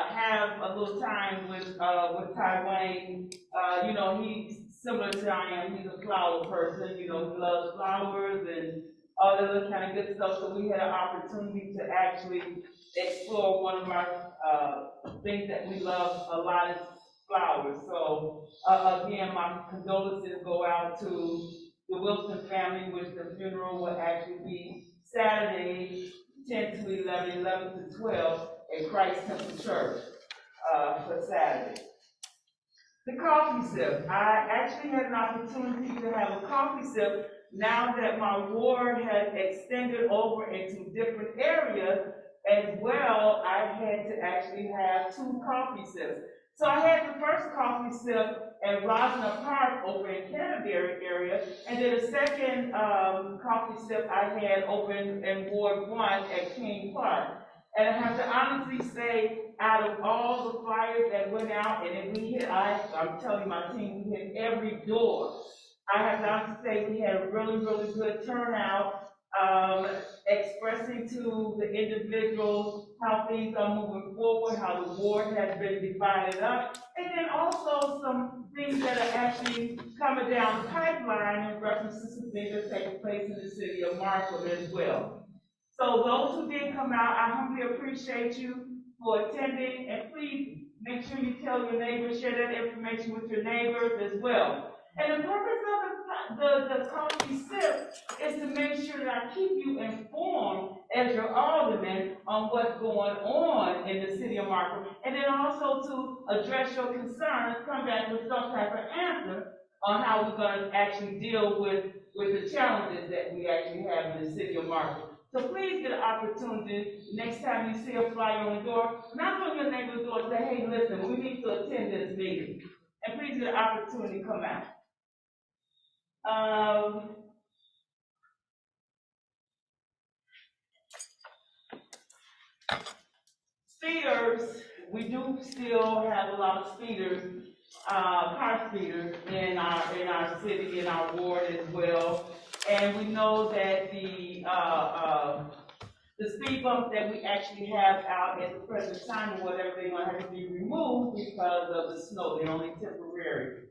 Speaker 12: have a little time with Ty Wayne. You know, he's similar to I am. He's a flower person. You know, he loves flowers and all that other kind of good stuff. So we had an opportunity to actually explore one of our things that we love a lot is flowers. So again, my condolences go out to the Wilson family, which the funeral will actually be Saturday, 10 to 11, 11 to 12 at Christ Temple Church for Saturday. The coffee sip. I actually had an opportunity to have a coffee sip now that my ward has extended over into different areas as well. I had to actually have 2 coffee sips. So I had the first coffee sip at Rosner Park over in Canterbury area, and then the second coffee sip I had over in Ward 1 at King Park. And I have to honestly say, out of all the flyers that went out, and then we hit, I'm telling my team, we hit every door. I have to honestly say we had a really, really good turnout, expressing to the individuals how things are moving forward, how the ward has been divided up, and then also some things that are actually coming down the pipeline in reference to some things that take place in the city of Markham as well. So those who did come out, I humbly appreciate you for attending, and please make sure you tell your neighbors, share that information with your neighbors as well. And the purpose of the coffee sip is to make sure that I keep you informed as your alderman on what's going on in the city of Markham, and then also to address your concerns, come back with some type of answer on how we're going to actually deal with the challenges that we actually have in the city of Markham. So please get an opportunity, next time you see a flyer on the door, knock on your neighbor's door and say, hey, listen, we need to attend this meeting. And please get an opportunity to come out. Speeders, we do still have a lot of speeders, car speeders in our city, in our ward as well. And we know that the speed bumps that we actually have out at the present time or whatever, they're gonna have to be removed because of the snow. They're only temporary.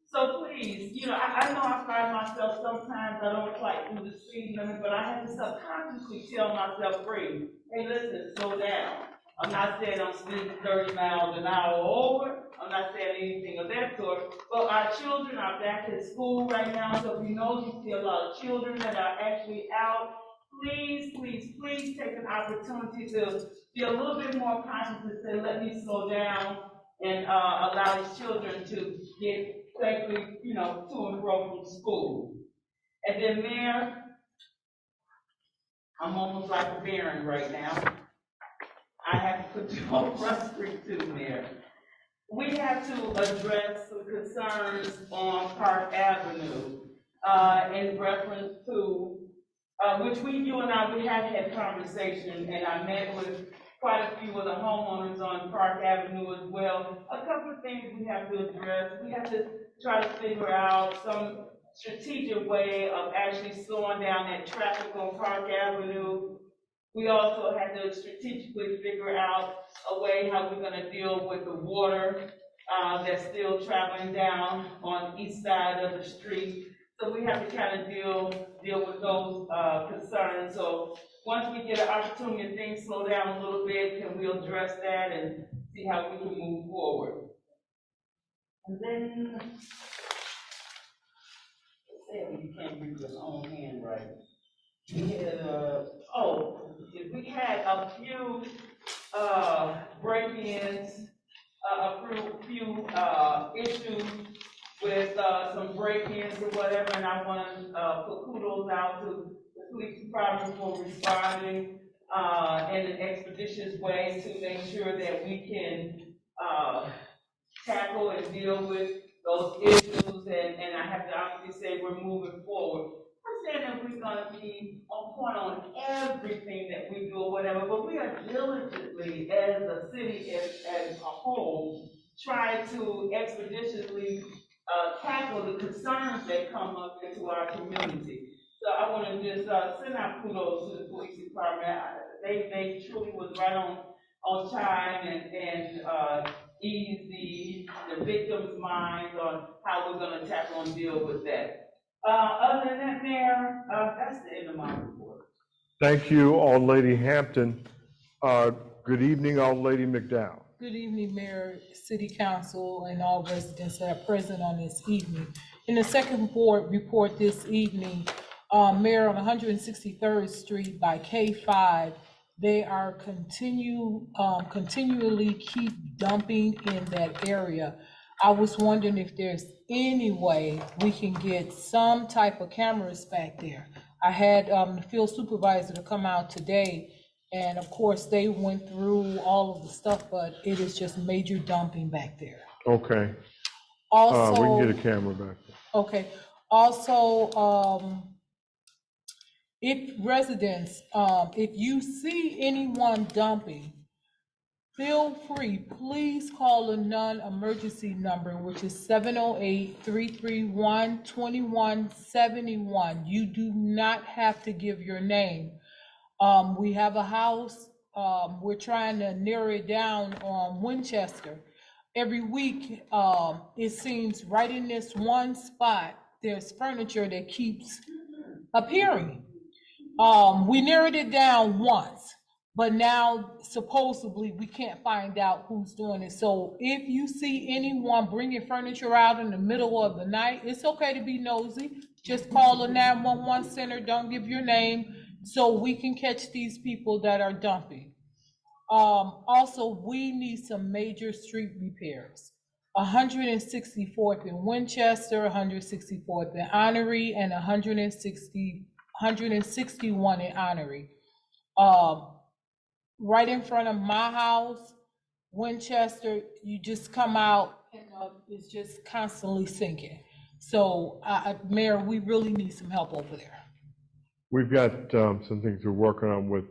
Speaker 12: So please, you know, I know I find myself sometimes I don't quite do the speed limit, but I have to subconsciously tell myself, hey, listen, slow down. I'm not saying I'm speeding 30 miles an hour over. I'm not saying anything of that sort. But our children are back at school right now, so if you know you see a lot of children that are actually out, please, please, please take an opportunity to be a little bit more conscious and say, let me slow down and allow these children to get safely, you know, to and fro from school. And then, Mayor, I'm almost like a Baron right now. I have to put you on Front Street too, Mayor. We have to address some concerns on Park Avenue in reference to, which you and I, we have had conversation, and I met with quite a few of the homeowners on Park Avenue as well. A couple of things we have to address. We have to try to figure out some strategic way of actually slowing down that traffic on Park Avenue. We also had to strategically figure out a way how we're gonna deal with the water that's still traveling down on the east side of the street. So we have to kind of deal with those concerns. So once we get an opportunity and things slow down a little bit, can we address that and see how we can move forward? And then, you can't read your own handwriting. We had, we had a few break-ins, a few issues with, some break-ins or whatever, and I want to, put kudos out to the police department for responding, in an expeditious way to make sure that we can, tackle and deal with those issues, and I have to honestly say we're moving forward. I'm saying that we're gonna be on point on everything that we do or whatever, but we are diligently, as a city, as a whole, trying to expeditiously, tackle the concerns that come up into our community. So I wanna just, send out kudos to the police department. They truly was right on time and ease the victim's mind on how we're gonna tackle and deal with that. Other than that, Mayor, that's the end of my report.
Speaker 1: Thank you, Old Lady Hampton. Good evening, Old Lady McDowell.
Speaker 2: Good evening, Mayor, City Council, and all residents that are present on this evening. In the second board report this evening, Mayor, on 163rd Street by K5, they are continually keep dumping in that area. I was wondering if there's any way we can get some type of cameras back there. I had the field supervisor to come out today, and of course, they went through all of the stuff, but it is just major dumping back there.
Speaker 1: Okay.
Speaker 2: Also,
Speaker 1: we can get a camera back there.
Speaker 2: okay. Also, if residents, if you see anyone dumping, feel free, please call a non-emergency number, which is 708-331-2171. You do not have to give your name. We have a house, we're trying to narrow it down on Winchester. Every week, it seems right in this one spot, there's furniture that keeps appearing. We narrowed it down once, but now supposedly we can't find out who's doing it. So if you see anyone bringing furniture out in the middle of the night, it's okay to be nosy. Just call the 911 center, don't give your name, so we can catch these people that are dumping. Also, we need some major street repairs. 164th in Winchester, 164th in Honoree, and 161 in Honoree. Right in front of my house, Winchester, you just come out and it's just constantly sinking. So, Mayor, we really need some help over there.
Speaker 1: We've got some things we're working on with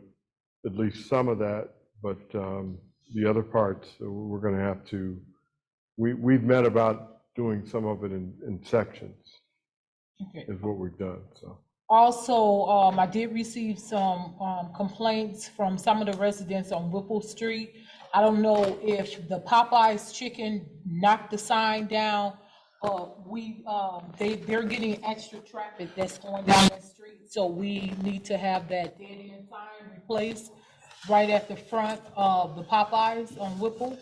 Speaker 1: at least some of that, but the other parts, we're going to have to, we've met about doing some of it in sections, okay, is what we've done, so.
Speaker 2: Also, I did receive some complaints from some of the residents on Whipple Street. I don't know if the Popeyes chicken knocked the sign down. They're getting extra traffic that's going down the street, so we need to have that dead-end sign replaced right at the front of the Popeyes on Whipple.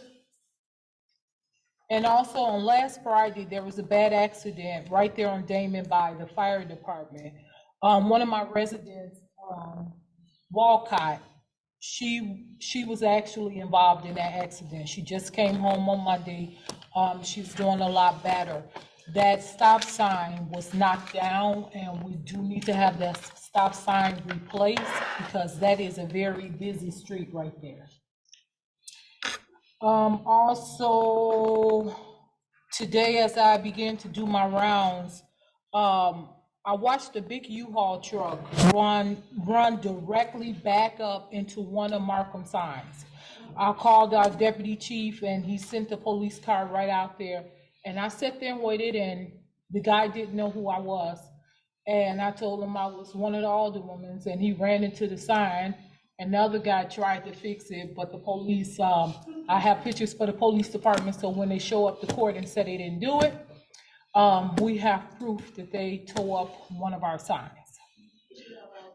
Speaker 2: And also on last Friday, there was a bad accident right there on Damon by the fire department. One of my residents, Walcott, she was actually involved in that accident. She just came home on Monday. She's doing a lot better. That stop sign was knocked down, and we do need to have that stop sign replaced because that is a very busy street right there. Also, today as I began to do my rounds, I watched a big U-Haul truck run directly back up into one of Markham's signs. I called our deputy chief and he sent the police car right out there. And I sat there and waited, and the guy didn't know who I was. And I told him I was one of the alderwomen, and he ran into the sign. Another guy tried to fix it, but the police, I have pictures for the police department, so when they show up to court and say they didn't do it, we have proof that they tore up one of our signs.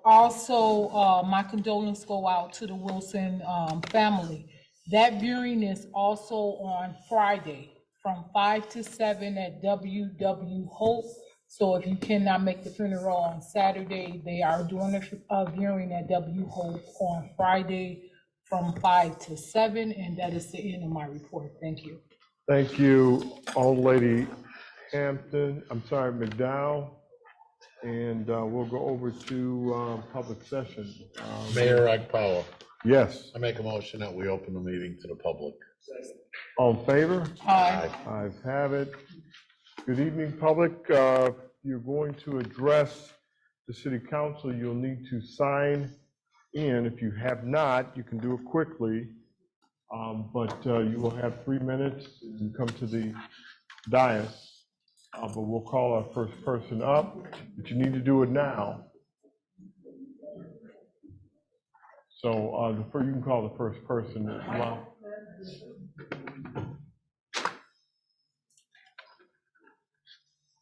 Speaker 2: Also, my condolences go out to the Wilson family. That viewing is also on Friday from 5 to 7 at WW Hope. So if you cannot make the funeral on Saturday, they are doing a viewing at W Hope on Friday from 5 to 7, and that is the end of my report. Thank you.
Speaker 1: Thank you, Old Lady McDowell. And we'll go over to public session.
Speaker 4: Mayor Ike Powell,
Speaker 1: Yes,
Speaker 4: I make a motion that we open the meeting to the public.
Speaker 1: all in favor?
Speaker 2: Aye.
Speaker 1: Ayes have it. Good evening, public. You're going to address the city council. You'll need to sign in. If you have not, you can do it quickly. But you will have 3 minutes to come to the dais. But we'll call our first person up, but you need to do it now. So you can call the first person.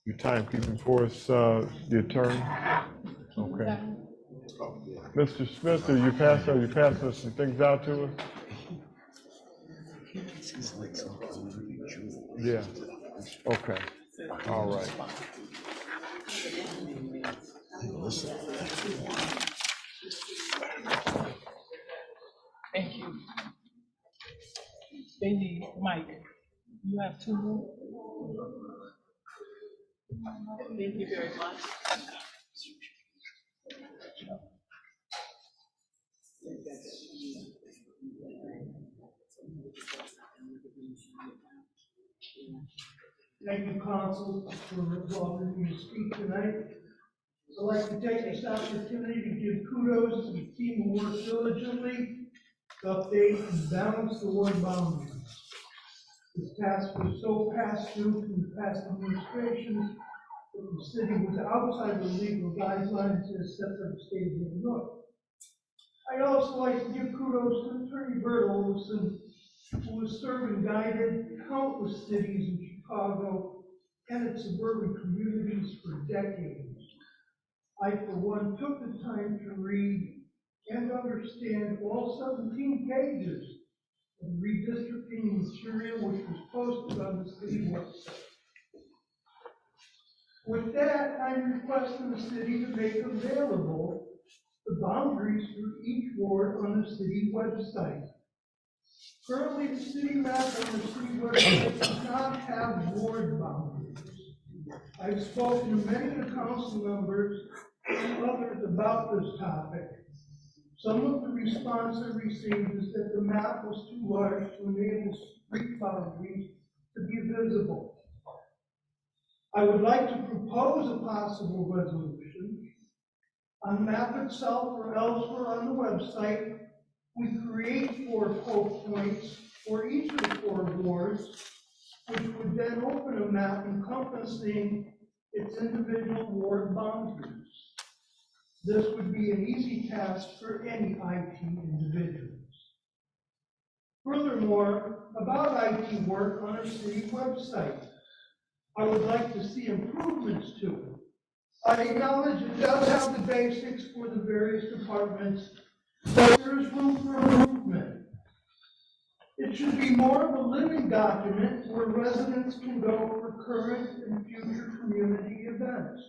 Speaker 1: Your timekeeping for us, the attorney. Okay. Mr. Smith, are you passing some things out to us? Yeah. Okay. All right.
Speaker 2: Thank you. They need Mike. You have 2 more? Thank you very much.
Speaker 16: Thank you, Council, for allowing me to speak tonight. I'd like to take this opportunity to give kudos to the team who worked diligently to update and balance the ward boundaries. This task was so past due from the past administrations that the city was outside the legal guidelines as set by the state of Illinois. I'd also like to give kudos to Attorney Bert Olson, who has served and guided countless cities in Chicago and its suburban communities for decades. I, for one, took the time to read and understand all 17 pages of redistricting material which was posted on the city website. With that, I'm requesting the city to make available the boundaries for each ward on the city website. Currently, the city map on the city website does not have ward boundaries. I've spoken to many of the council members and others about this topic. Some of the response I received is that the map was too large to enable street boundaries to be visible. I would like to propose a possible resolution. On the map itself or elsewhere on the website, we create 4 focal points for each of the 4 wards, which would then open a map encompassing its individual ward boundaries. This would be an easy task for any IT individuals. Furthermore, about IT work on our city website, I would like to see improvements to it. I acknowledge it does have the basics for the various departments, but there is room for improvement. It should be more of a living document where residents can go for current and future community events.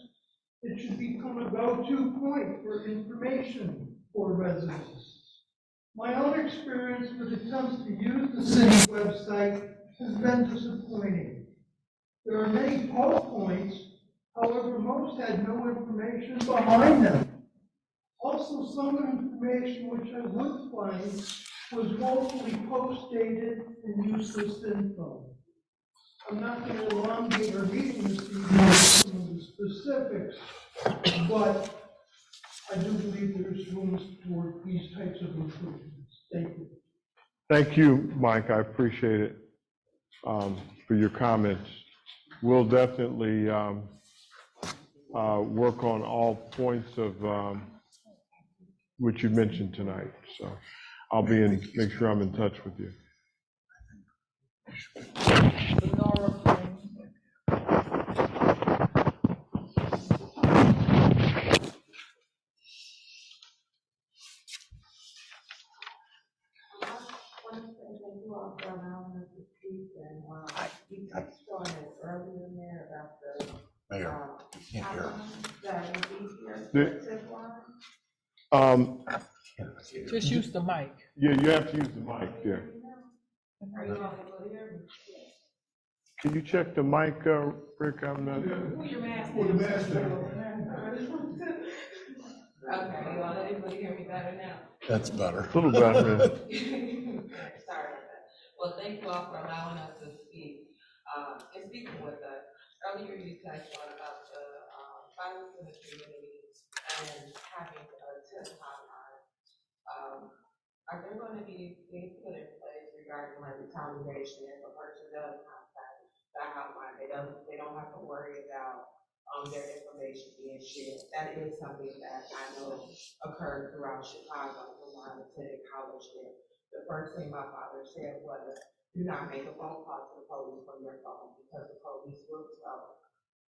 Speaker 16: It should become a go-to point for information for residents. My own experience with attempts to use the city website has been disappointing. There are many post points, however, most had no information behind them. Also, some information which I would find was woefully post-dated and useless info. I'm not going to elongate our meeting this evening with some of the specifics, but I do believe there's room for these types of improvements. Thank you.
Speaker 1: Thank you, Mike. I appreciate it for your comments. We'll definitely work on all points of which you mentioned tonight. So I'll make sure I'm in touch with you.
Speaker 8: You touched on it earlier, Mayor, about the.
Speaker 4: Mayor, you can't hear.
Speaker 8: That would be here.
Speaker 2: Just use the mic.
Speaker 1: Yeah, you have to use the mic, yeah. Can you check the mic, Rick? I'm not.
Speaker 8: Who your master?
Speaker 16: Who the master?
Speaker 8: Okay, you all everybody hear me better now?
Speaker 4: That's better.
Speaker 1: A little better.
Speaker 8: Sorry about that. Well, thank you all for allowing us to speak, and speaking with us. Earlier, you touched on about the, violence in the community and having a tip hotline. Are there gonna be things put in place regarding like retaliation if a person does contact the hotline? They don't have to worry about, their information being shared. That is something that I know occurred throughout Chicago when I attended college there. The first thing my father said was, do not make a phone call to the police from your phone because the police will tell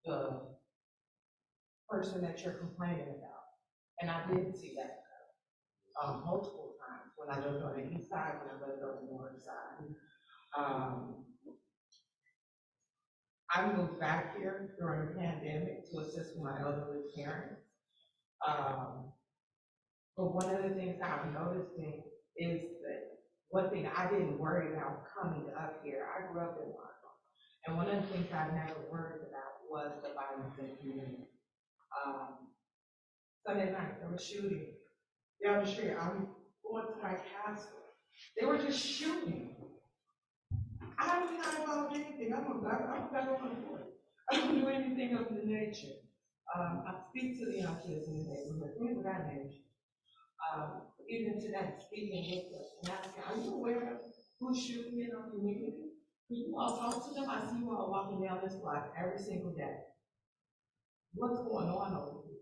Speaker 8: the person that you're complaining about. And I did see that multiple times when I lived on the east side, when I lived on the north side. I moved back here during the pandemic to assist my elderly parents. But one of the things I'm noticing is that one thing I didn't worry about coming up here, I grew up in Markham. And one of the things I never worried about was the violence in the community. Sunday night, there was shooting. Down the street, I'm going to my castle. They were just shooting. I haven't thought about anything. I'm a federal employee. I don't do anything of the nature. I speak to the young kids in the neighborhood, things of that nature. Even today, speaking with them and asking, are you aware of who's shooting in our community? You all talk to them. I see you all walking down this block every single day. What's going on over here?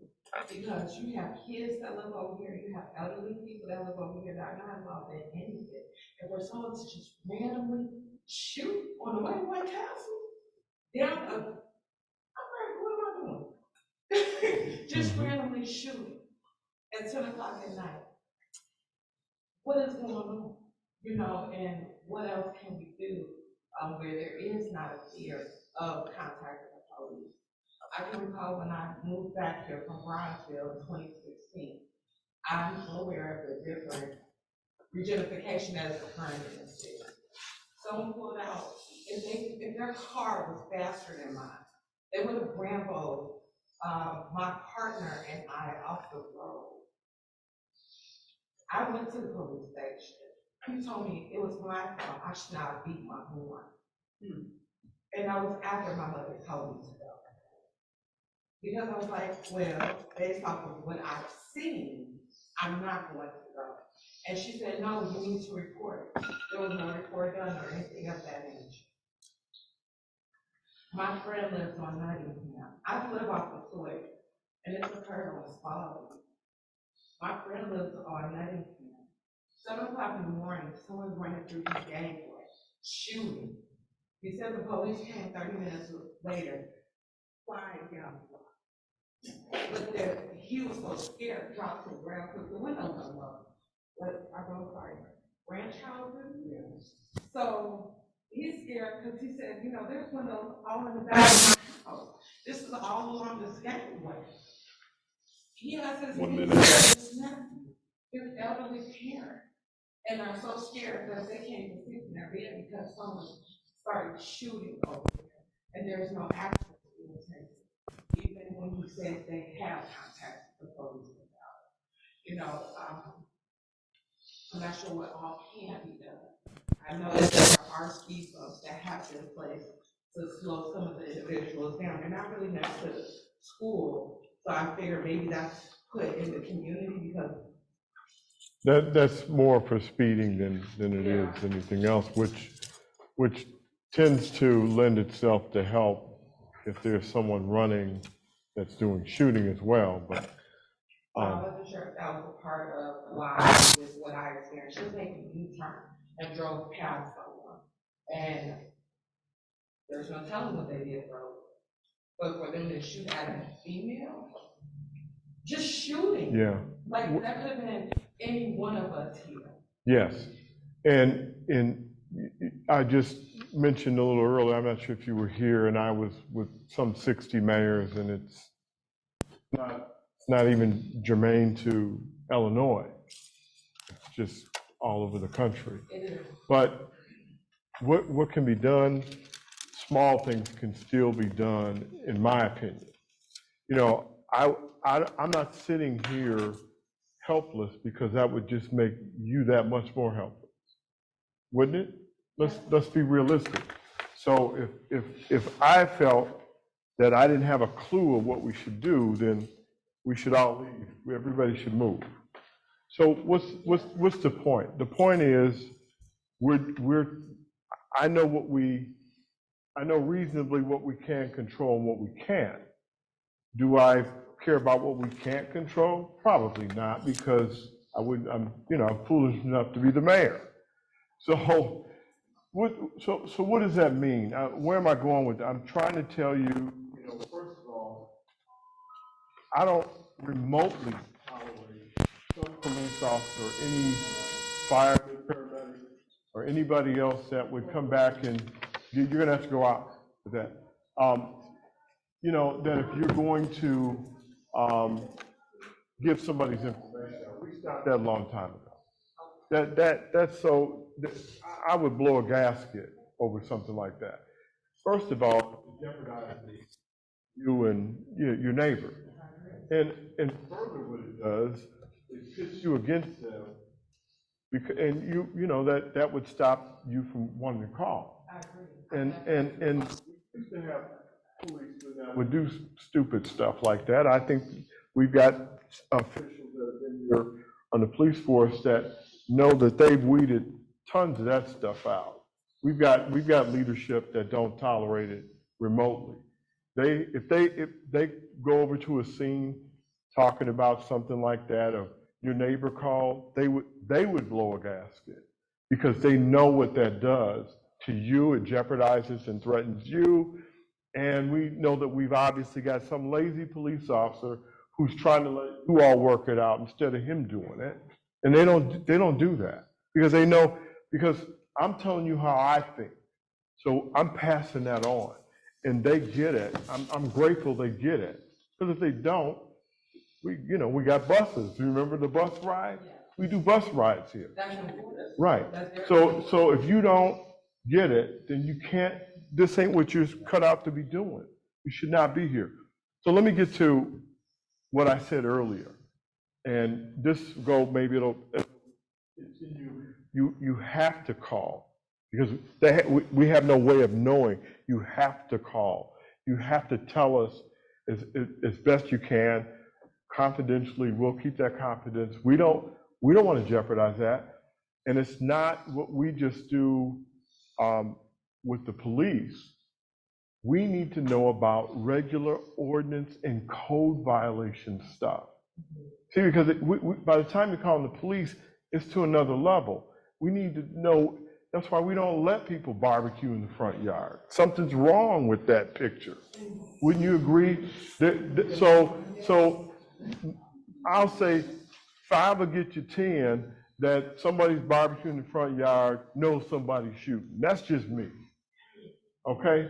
Speaker 8: Because you have kids that live over here, you have elderly people that live over here that are not involved in anything. And for someone to just randomly shoot on the White Castle, down I'm like, what am I doing? Just randomly shooting at 10 o'clock at night. What is going on? You know, and what else can we do where there is not a fear of contacting the police? I can recall when I moved back here from Bronzeville in 2016, I'm aware of the different regentrification that is occurring in the city. Someone pulled out, if their car was faster than mine, they would have ramboed my partner and I off the road. I went to the police station. He told me it was my fault. I should not have beat my horn. And I was after my mother told me to go. Because I was like, well, based off of what I've seen, I'm not going to go. And she said, no, you need to report it. There was no report done or anything of that nature. My friend lives on Nottingham. I live off of Sawyer, and it's occurred on Spalding. My friend lives on Nottingham. 7 o'clock in the morning, someone's running through his gangway, shooting. He said the police came 30 minutes later, flying down the block. But he was so scared, dropped to the ground because the windows are low. But I don't sorry, ranch houses. Yeah. So he's scared because he said, you know, there's windows all in the back of my house. This is all along the skyway. He has his his elderly parent, and are so scared that they can't even sleep in their bed because someone started shooting over there, and there's no action being taken, even when he says they have contacted the police about it. You know, I'm not sure what all can be done. I know that there are speed bumps that have been placed to slow some of the individuals down. They're not really next to the school, so I figure maybe that's put in the community because
Speaker 1: That's more for speeding than it is anything else, which tends to lend itself to help if there's someone running that's doing shooting as well, but.
Speaker 8: I wasn't sure if that was a part of why with what I experienced. She was making a U-turn and drove past someone, and there's no telling what they did, bro. But for them to shoot at a female, just shooting.
Speaker 1: Yeah.
Speaker 8: Like that could have been any one of us here.
Speaker 1: Yes, and I just mentioned a little earlier, I'm not sure if you were here, and I was with some 60 mayors, and it's not even germane to Illinois. It's just all over the country. But what can be done, small things can still be done, in my opinion. You know, I'm not sitting here helpless because that would just make you that much more helpless, wouldn't it? Let's be realistic. So if I felt that I didn't have a clue of what we should do, then we should all leave. Everybody should move. So what's the point? The point is I know reasonably what we can control and what we can't. Do I care about what we can't control? Probably not, because I'm foolish enough to be the mayor. So what does that mean? Where am I going with that? I'm trying to tell you, first of all, I don't remotely tolerate some police officer, or any fireman, paramedic, or anybody else that would come back and you're going to have to go out with that. That if you're going to give somebody's information, we stopped that a long time ago. That's so, I would blow a gasket over something like that. First of all, it jeopardizes you and your neighbor. And further what it does, it pits you against them, and that would stop you from wanting to call. And we used to have policemen that would do stupid stuff like that. I think we've got officials that have been here on the police force that know that they've weeded tons of that stuff out. We've got leadership that don't tolerate it remotely. If they go over to a scene talking about something like that, or your neighbor called, they would blow a gasket, because they know what that does to you. It jeopardizes and threatens you. And we know that we've obviously got some lazy police officer who's trying to let you all work it out instead of him doing it. And they don't do that, because they know, because I'm telling you how I think. So I'm passing that on, and they get it. I'm grateful they get it, because if they don't, we got buses. Remember the bus ride? We do bus rides here. Right. So if you don't get it, then you can't, this ain't what you're cut out to be doing. You should not be here. So let me get to what I said earlier. And this maybe it'll continue. You have to call, because we have no way of knowing. You have to call. You have to tell us as best you can, confidentially. We'll keep that confidence. We don't want to jeopardize that. And it's not what we just do with the police. We need to know about regular ordinance and code violation stuff. See, because by the time you call the police, it's to another level. We need to know. That's why we don't let people barbecue in the front yard. Something's wrong with that picture. Wouldn't you agree? So I'll say 5 will get you 10 that somebody's barbecuing in the front yard knows somebody's shooting. That's just me. Okay?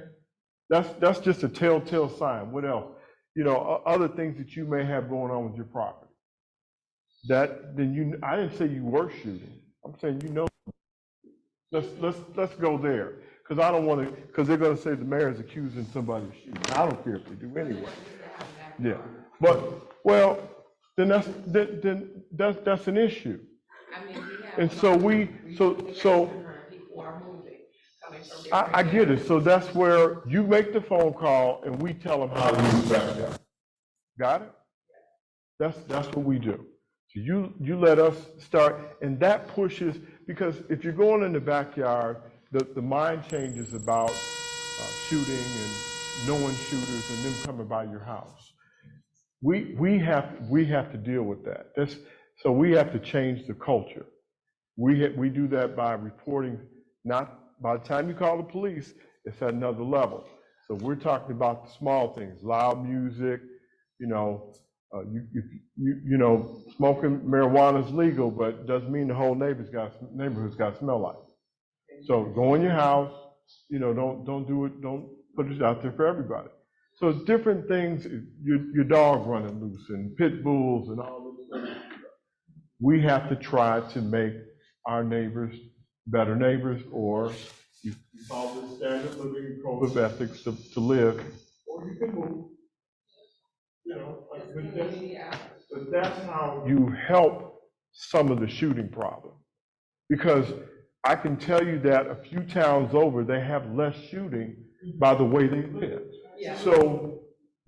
Speaker 1: That's just a telltale sign. What else? Other things that you may have going on with your property. I didn't say you were shooting. I'm saying Let's go there, because I don't want to. Because they're going to say the mayor's accusing somebody of shooting. I don't care if they do anyway. Yeah, but then that's an issue. And so I get it. So that's where you make the phone call and we tell them how to use the backyard. Got it? That's what we do. So you let us start, and that pushes, because if you're going in the backyard, the mind changes about shooting and knowing shooters and them coming by your house. We have to deal with that. So we have to change the culture. We do that by reporting. Not by the time you call the police, it's at another level. So we're talking about the small things: loud music. Smoking marijuana is legal, but doesn't mean the whole neighborhood's got to smell like it. So go in your house. Don't do it. Don't put it out there for everybody. So it's different things. Your dog running loose and pit bulls and all those things. We have to try to make our neighbors better neighbors, or you call this standard living code of ethics to live, or you can move. You know, but that's how you help some of the shooting problem. Because I can tell you that a few towns over, they have less shooting by the way they live. So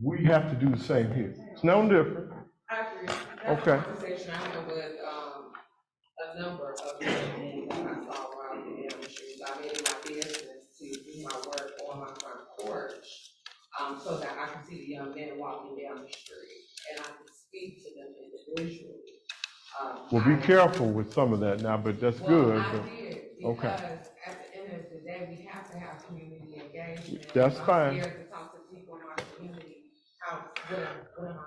Speaker 1: we have to do the same here. It's no different.
Speaker 8: I agree.
Speaker 1: Okay.
Speaker 8: That's a conversation I had with, a number of young men that I saw around the industry. I made it my business to do my work on my front porch, so that I could see the young men walking down the street and I could speak to them individually.
Speaker 1: Well, be careful with some of that now, but that's good.
Speaker 8: I
Speaker 1: but-
Speaker 8: did,
Speaker 1: Okay.
Speaker 8: because at the end of the day, we have to have community engagement.
Speaker 1: That's
Speaker 8: If
Speaker 1: fine.
Speaker 8: I'm scared to talk to people in my community, what am I?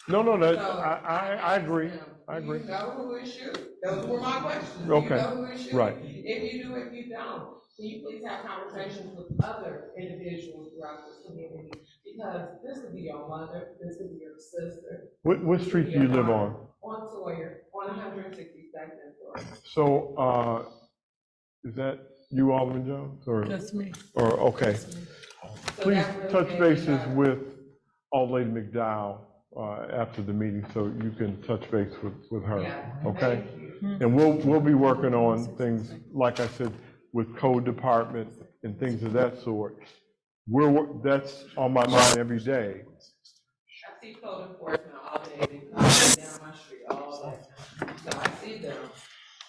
Speaker 1: No,
Speaker 8: So,
Speaker 1: I agree. I
Speaker 8: Do
Speaker 1: agree.
Speaker 8: you know who is you? Those were my questions. Do
Speaker 1: Okay.
Speaker 8: you know who is you?
Speaker 1: Right.
Speaker 8: If you do, if you don't, can you please have conversations with other individuals throughout this community? Because this could be your mother, this could be your sister.
Speaker 1: What street do you live on?
Speaker 8: On Sawyer, 162nd Sawyer.
Speaker 1: So, is that you, Alderman Jones, or?
Speaker 2: That's me.
Speaker 1: Or, okay.
Speaker 8: So
Speaker 1: Please
Speaker 8: that really
Speaker 1: touch
Speaker 8: made me
Speaker 1: bases
Speaker 8: better.
Speaker 1: with Alderlady McDowell, after the meeting, so you can touch base with her,
Speaker 8: Yeah,
Speaker 1: okay?
Speaker 8: thank you.
Speaker 1: And we'll be working on things, like I said, with code department and things of that sort. That's on my mind every day.
Speaker 8: I see code enforcement all day, they come down my street all day, so I see them.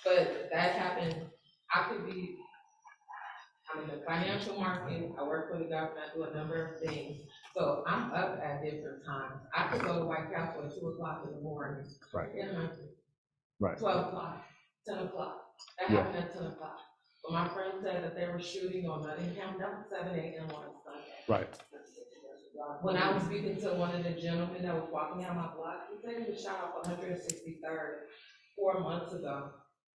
Speaker 8: But that happened, I'm in the financial market, I work for the government, I do a number of things. So I'm up at different times. I could go to White Castle at 2:00 in the morning.
Speaker 1: Right.
Speaker 8: And
Speaker 1: Right.
Speaker 8: 12 o'clock, 10 o'clock. That
Speaker 1: Yeah.
Speaker 8: happened at 10 o'clock. But my friend said that they were shooting on Nottingham, that was 7 a.m. on Sunday.
Speaker 1: Right.
Speaker 8: When I was speaking to one of the gentlemen that was walking down my block, he said he was shot off 163rd 4 months ago.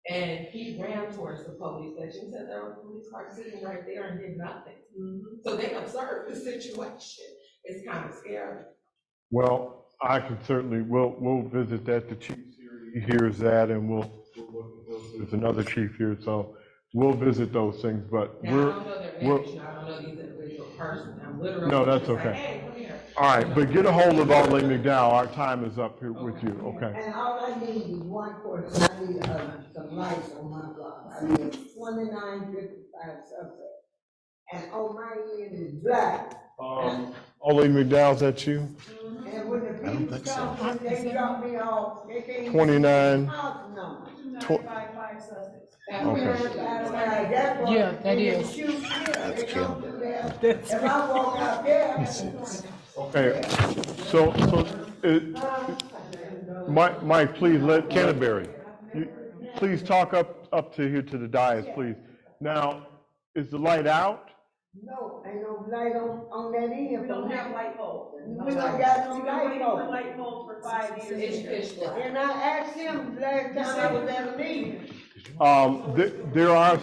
Speaker 8: And he ran towards the police station. He said there were police cars sitting right there and did nothing. So they observed the situation. It's kind of scary.
Speaker 1: Well, I can certainly, we'll visit that, the chief's here, he hears that, and there's another chief here, so we'll visit those things, but
Speaker 8: Now, I don't know their names, you know, I don't know these individual persons. I'm literally.
Speaker 1: No, that's
Speaker 8: just like,
Speaker 1: okay.
Speaker 8: hey, come here.
Speaker 1: All right, but get a hold of Alderman McDowell, our time is up here with you, okay?
Speaker 17: And all I need is one person, I need, some lights on my block, I need 2955 Sunset. And on my end is black.
Speaker 1: Alderman McDowell's that you?
Speaker 17: And when the people come, when they drop me off, they can't.
Speaker 1: 29.
Speaker 17: House number.
Speaker 1: Okay.
Speaker 2: Yeah, that is.
Speaker 17: If I walk out there.
Speaker 1: Okay, so, Mike, please let Canterbury, please talk up to here to the dais, please. Now, is the light out?
Speaker 17: No, ain't no light on that end.
Speaker 12: We don't have light poles.
Speaker 17: We don't got no light
Speaker 12: We've been
Speaker 17: poles.
Speaker 12: putting light poles for 5 years.
Speaker 17: And I asked him last time I was at a meeting.
Speaker 1: There are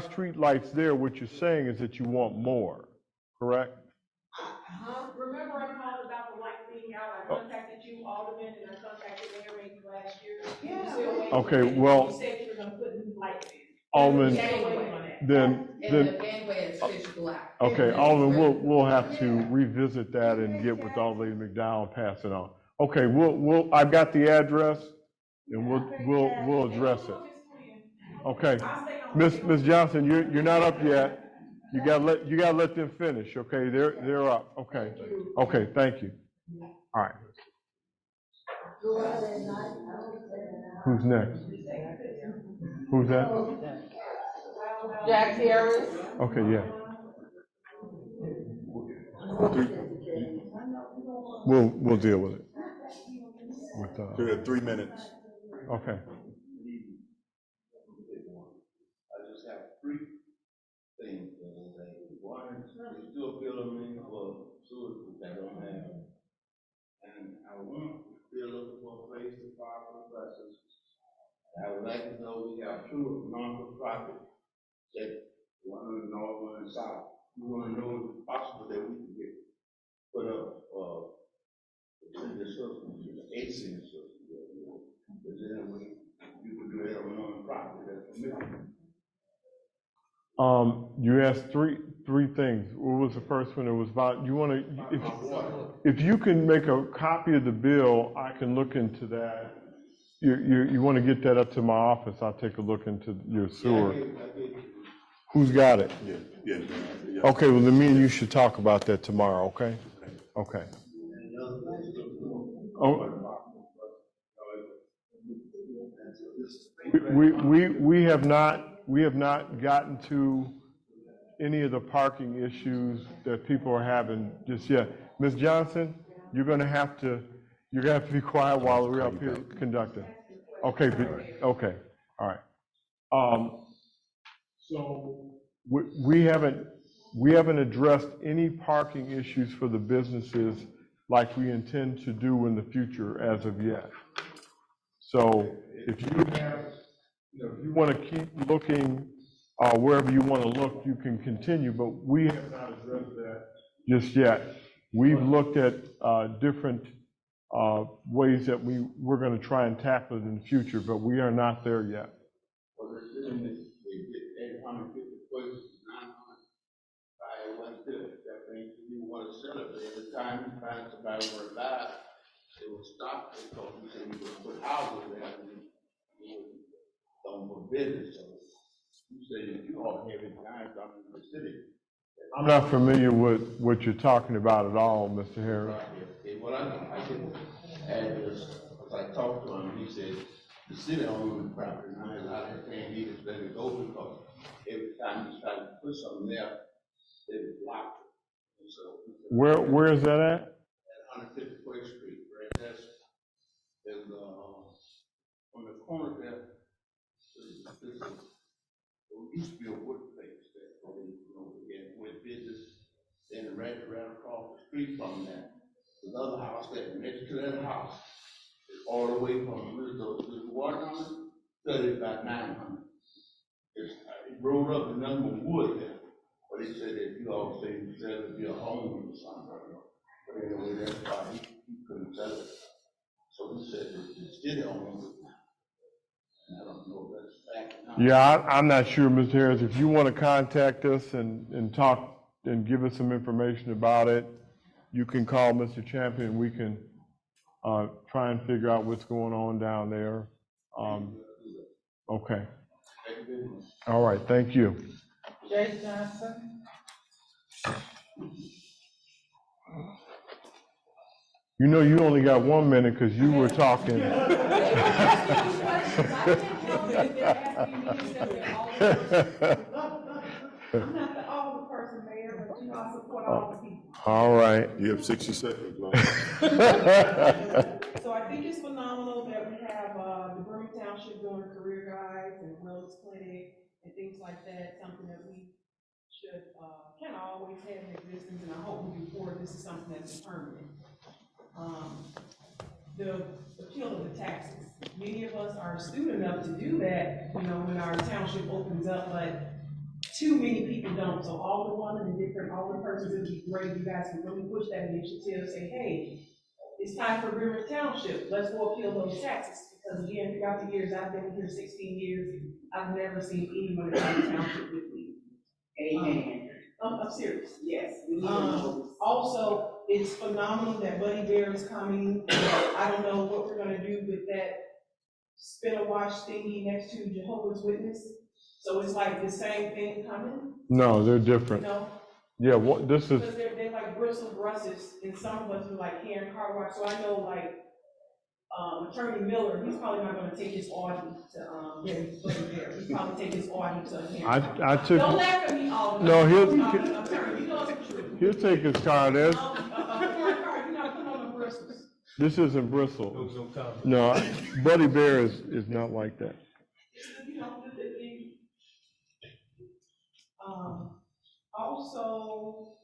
Speaker 1: street lights there. What you're saying is that you want more, correct?
Speaker 12: Remember I called about the light being out, I contacted you, Alderman, and I contacted Mayor last year.
Speaker 17: Yeah.
Speaker 12: Still waiting.
Speaker 1: Okay, well,
Speaker 12: You said you were gonna put new lights in.
Speaker 1: Alderman,
Speaker 12: Still waiting on that.
Speaker 1: then,
Speaker 8: Gangway is pitch black.
Speaker 1: okay, Alderman, we'll have to revisit that and get with Alderman McDowell and pass it on. Okay, I've got the address, and we'll address it. Okay, Ms. Johnson, you're not up yet. You gotta let them finish, okay? They're up, okay. Okay, thank you. All right. Who's next? Who's that?
Speaker 8: Jack Harris.
Speaker 1: Okay, yeah. We'll deal with it.
Speaker 11: You have 3 minutes.
Speaker 1: Okay.
Speaker 18: I just have 3 things to say. One, they still billing me for sewage that I don't have. And I want to still looking for a place to file for buses. I would like to know we have 2 non-for-profit that one in the north, one in the south. We want to know if it's possible that we can get put up, the system, the AC system. Is there a way you could do it on property that's permitted.
Speaker 1: You asked three things. What was the first one? It was about, you want to, if you can make a copy of the bill, I can look into that. You want to get that up to my office, I'll take a look into your sewer. Who's got it?
Speaker 11: Yeah.
Speaker 1: Okay, well, then me and you should talk about that tomorrow, okay? Okay. Oh. We have not gotten to any of the parking issues that people are having just yet. Ms. Johnson, you're gonna have to be quiet while we're up here conducting. Okay, okay, all right. So we haven't addressed any parking issues for the businesses like we intend to do in the future as of yet. So if you want to keep looking wherever you want to look, you can continue, but we have not addressed that just yet. We've looked at different ways that we're going to try and tackle it in the future, but we are not there yet.
Speaker 18: Well, they're saying that they get 850 places, 900. I went to it. That means if you want to sell it, every time you find somebody who alive, they will stop it because you said you would put houses there and you would don't for business. So you say that you all have it guys down in the city.
Speaker 1: I'm not familiar with what you're talking about at all, Mr. Harris.
Speaker 18: Well, I can add this, because I talked to him, he said, the city owns the property, now a lot of things he just let it go because every time he tried to put something there, they would block it. And so,
Speaker 1: Where is that at?
Speaker 18: At 150 Quake Street, right? There's on the corner there, there used to be a wood place there, where they went business, then right across the street from that. Another house there, next to that house, all the way from the water number, 30 about 900. It rolled up the number of wood there, but he said that you all say there would be a home or something. But anyway, that's why he couldn't sell it. So he said that the city owns it. And I don't know if that's fact or not.
Speaker 1: Yeah, I'm not sure, Mr. Harris. If you want to contact us and talk and give us some information about it, you can call Mr. Champion. We can try and figure out what's going on down there. Okay. All right, thank you.
Speaker 2: Jay Johnson.
Speaker 1: You know you only got 1 minute because you were talking.
Speaker 2: I'm not the older person, Mayor, but you know I support all the people.
Speaker 1: All right.
Speaker 11: You have 60 seconds.
Speaker 19: So I think it's phenomenal that we have the Birmingham Township doing career guides and wellness clinic and things like that, something that we should kind of always have in existence, and I hope moving forward this is something that's permanent. The appeal of the taxes. Many of us are astute enough to do that, you know, when our township opens up, but too many people don't. So Alderwoman and different alderpersons, it would be great if you guys can really push that initiative, say, hey, it's time for River Township, let's go appeal those taxes. Because again, throughout the years, I've been here 16 years, I've never seen anyone in the township with me. Amen. I'm serious. Yes. Also, it's phenomenal that Buddy Bear is coming. I don't know what we're gonna do with that spin a wash thingy next to Jehovah's Witness. So it's like the same thing coming?
Speaker 1: No, they're different.
Speaker 19: You know?
Speaker 1: Yeah, this is.
Speaker 19: Because they're like bristle brushes, and some of us are like hair and car wash. So I know like Attorney Miller, he's probably not gonna take his Audi to Buddy Bear. He's probably take his Audi to him.
Speaker 1: I took.
Speaker 19: Don't laugh at me all the
Speaker 1: No,
Speaker 19: time. Attorney, you know it's the truth.
Speaker 1: he'll take his car. There's.
Speaker 19: You're not putting on the bristles.
Speaker 1: This isn't Bristol. No, Buddy Bear is not like that.
Speaker 19: You know, also,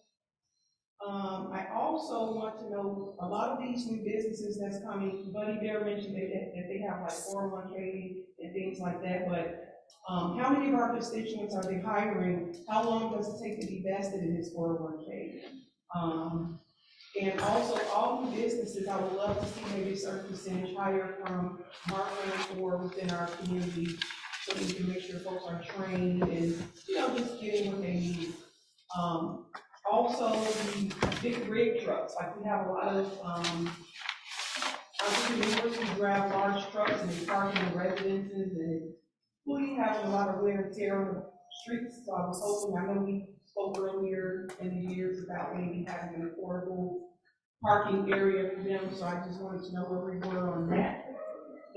Speaker 19: I also want to know, a lot of these new businesses that's coming, Buddy Bear mentioned that they have like 401k and things like that, but how many of our constituents are they hiring? How long does it take to be vested in this 401k? And also, all the businesses, I would love to see maybe a certain percentage higher from Markham or within our community, so we can make sure folks are trained and, just getting what they need. Also, the big rig trucks, like we have a lot of, entrepreneurs who drive large trucks and they park in residences, and we have a lot of wear and tear on the streets, so I was hoping, I know we spoke earlier in the years about maybe having an affordable parking area for them, so I just wanted to know where we were on that.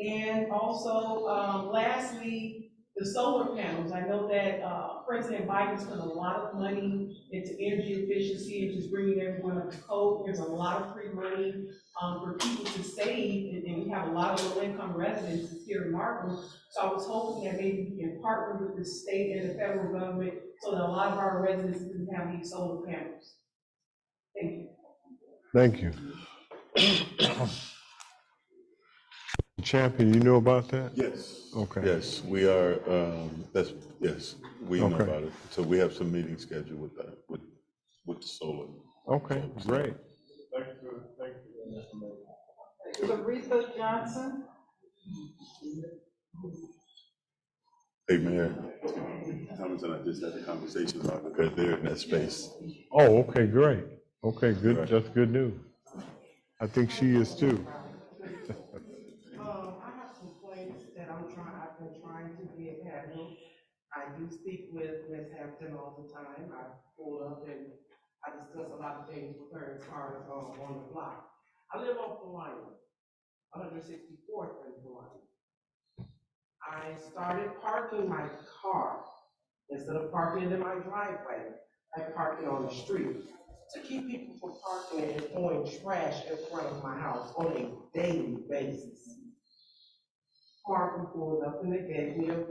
Speaker 19: And also, lastly, the solar panels. I know that President Biden spent a lot of money into energy efficiency and just bringing everyone up to code. There's a lot of free money for people to save, and we have a lot of low-income residences here in Markham. So I was hoping that maybe we can partner with the state and the federal government so that a lot of our residents can have these solar panels. Thank you.
Speaker 1: Thank you. Champion, you know about that?
Speaker 11: Yes.
Speaker 1: Okay.
Speaker 11: Yes, we are, yes, we know
Speaker 1: Okay.
Speaker 11: about it. So we have some meetings scheduled with that, with solar.
Speaker 1: Okay, great.
Speaker 6: Thank you.
Speaker 8: Aretha Johnson?
Speaker 11: Hey, Mayor, Thomas and I just had a conversation about it because they're in that space.
Speaker 1: Oh, okay, great. Okay, good,
Speaker 11: Right.
Speaker 1: that's good news. I think she is too.
Speaker 20: I have complaints that I've been trying to get handled. I do speak with Ms. Hampton all the time. I pull up and I discuss a lot of things with her as far as on the block. I live on Paulina, 164th and Paulina. I started parking my car, instead of parking it in my driveway, I park it on the street to keep people from parking and throwing trash in front of my house on a daily basis. Markham pulled up and they gave me a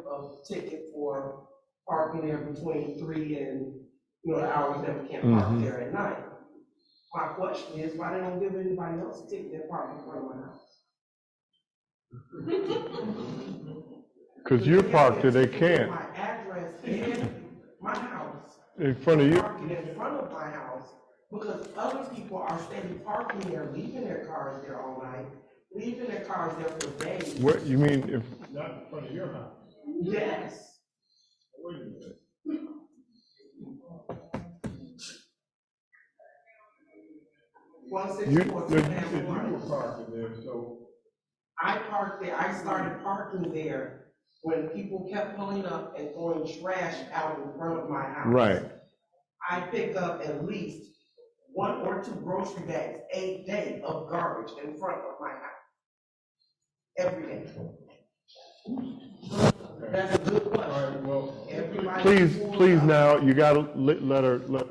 Speaker 20: ticket for parking there between 3 and, the hours that we can't park there at night. My question is, why they don't give anybody else a ticket that park in front of my house?
Speaker 1: Because you're parked there, they can't.
Speaker 20: My address and my house.
Speaker 1: In front of you?
Speaker 20: Parking in front of my house, because other people are steady parking there, leaving their cars there all night, leaving their cars there for days.
Speaker 1: What, you mean if?
Speaker 6: Not in front of your house.
Speaker 20: Yes.
Speaker 6: Wait a minute.
Speaker 1: You
Speaker 6: were parking there, so.
Speaker 20: I parked there, I started parking there when people kept pulling up and throwing trash out in front of my house.
Speaker 1: Right.
Speaker 20: I pick up at least 1 or 2 grocery bags a day of garbage in front of my house. Every day. That's a good question.
Speaker 6: All right, well,
Speaker 20: Everybody
Speaker 1: Please,
Speaker 20: pulls
Speaker 1: please
Speaker 20: up.
Speaker 1: now, you gotta let her talk.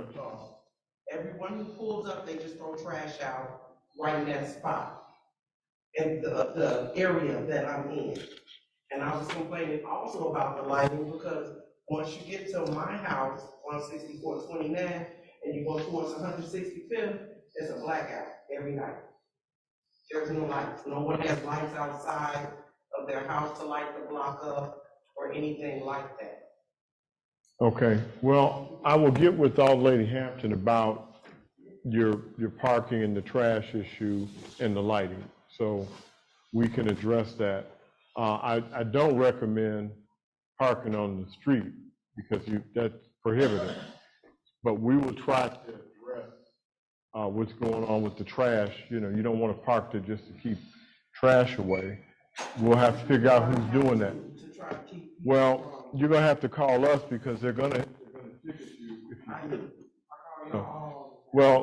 Speaker 20: Everyone who pulls up, they just throw trash out right in that spot. In the area that I'm in. And I was complaining also about the lighting because once you get to my house, 164-29, and you go towards 165th, it's a blackout every night. There's no lights. No one has lights outside of their house to light the block up or anything like that.
Speaker 1: Okay, well, I will get with Old Lady Hampton about your parking and the trash issue and the lighting, so we can address that. I don't recommend parking on the street because that's prohibited, but we will try to address what's going on with the trash. You don't want to park there just to keep trash away. We'll have to figure out who's doing that. Well, you're gonna have to call us because they're gonna ticket you if you do. Well,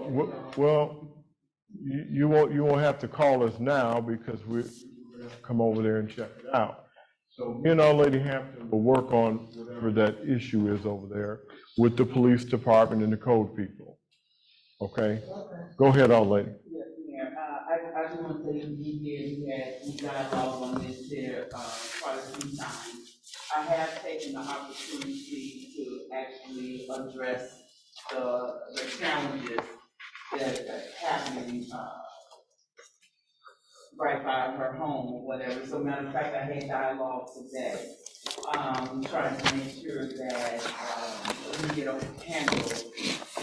Speaker 1: you won't have to call us now because we're gonna come over there and check it out. So me and Old Lady Hampton will work on whatever that issue is over there with the police department and the code people. Okay? Go ahead, Old Lady.
Speaker 12: Yes, Mayor, I just want to say we had dialogue on this here quite a few times. I have taken the opportunity to actually address the challenges that are happening right by her home or whatever. So matter of fact, I had dialogue today, trying to make sure that we get a handle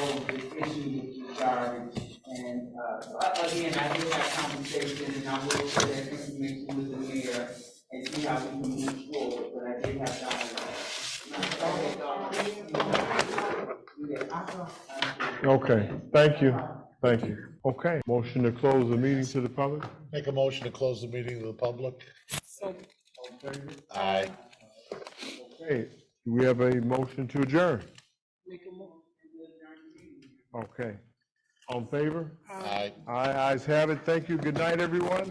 Speaker 12: over this issue with the garbage And, again, I did have conversation, and I will share that information with the mayor and see how we can move forward, but I did have dialogue.
Speaker 1: Okay, thank you, thank you. Okay, motion to close the meeting to the public?
Speaker 4: Make a motion to close the meeting to the public? Aye.
Speaker 1: Okay, do we have a motion to adjourn? Okay, all in favor?
Speaker 4: Aye.
Speaker 1: Aye, ayes have it. Thank you. Good night, everyone.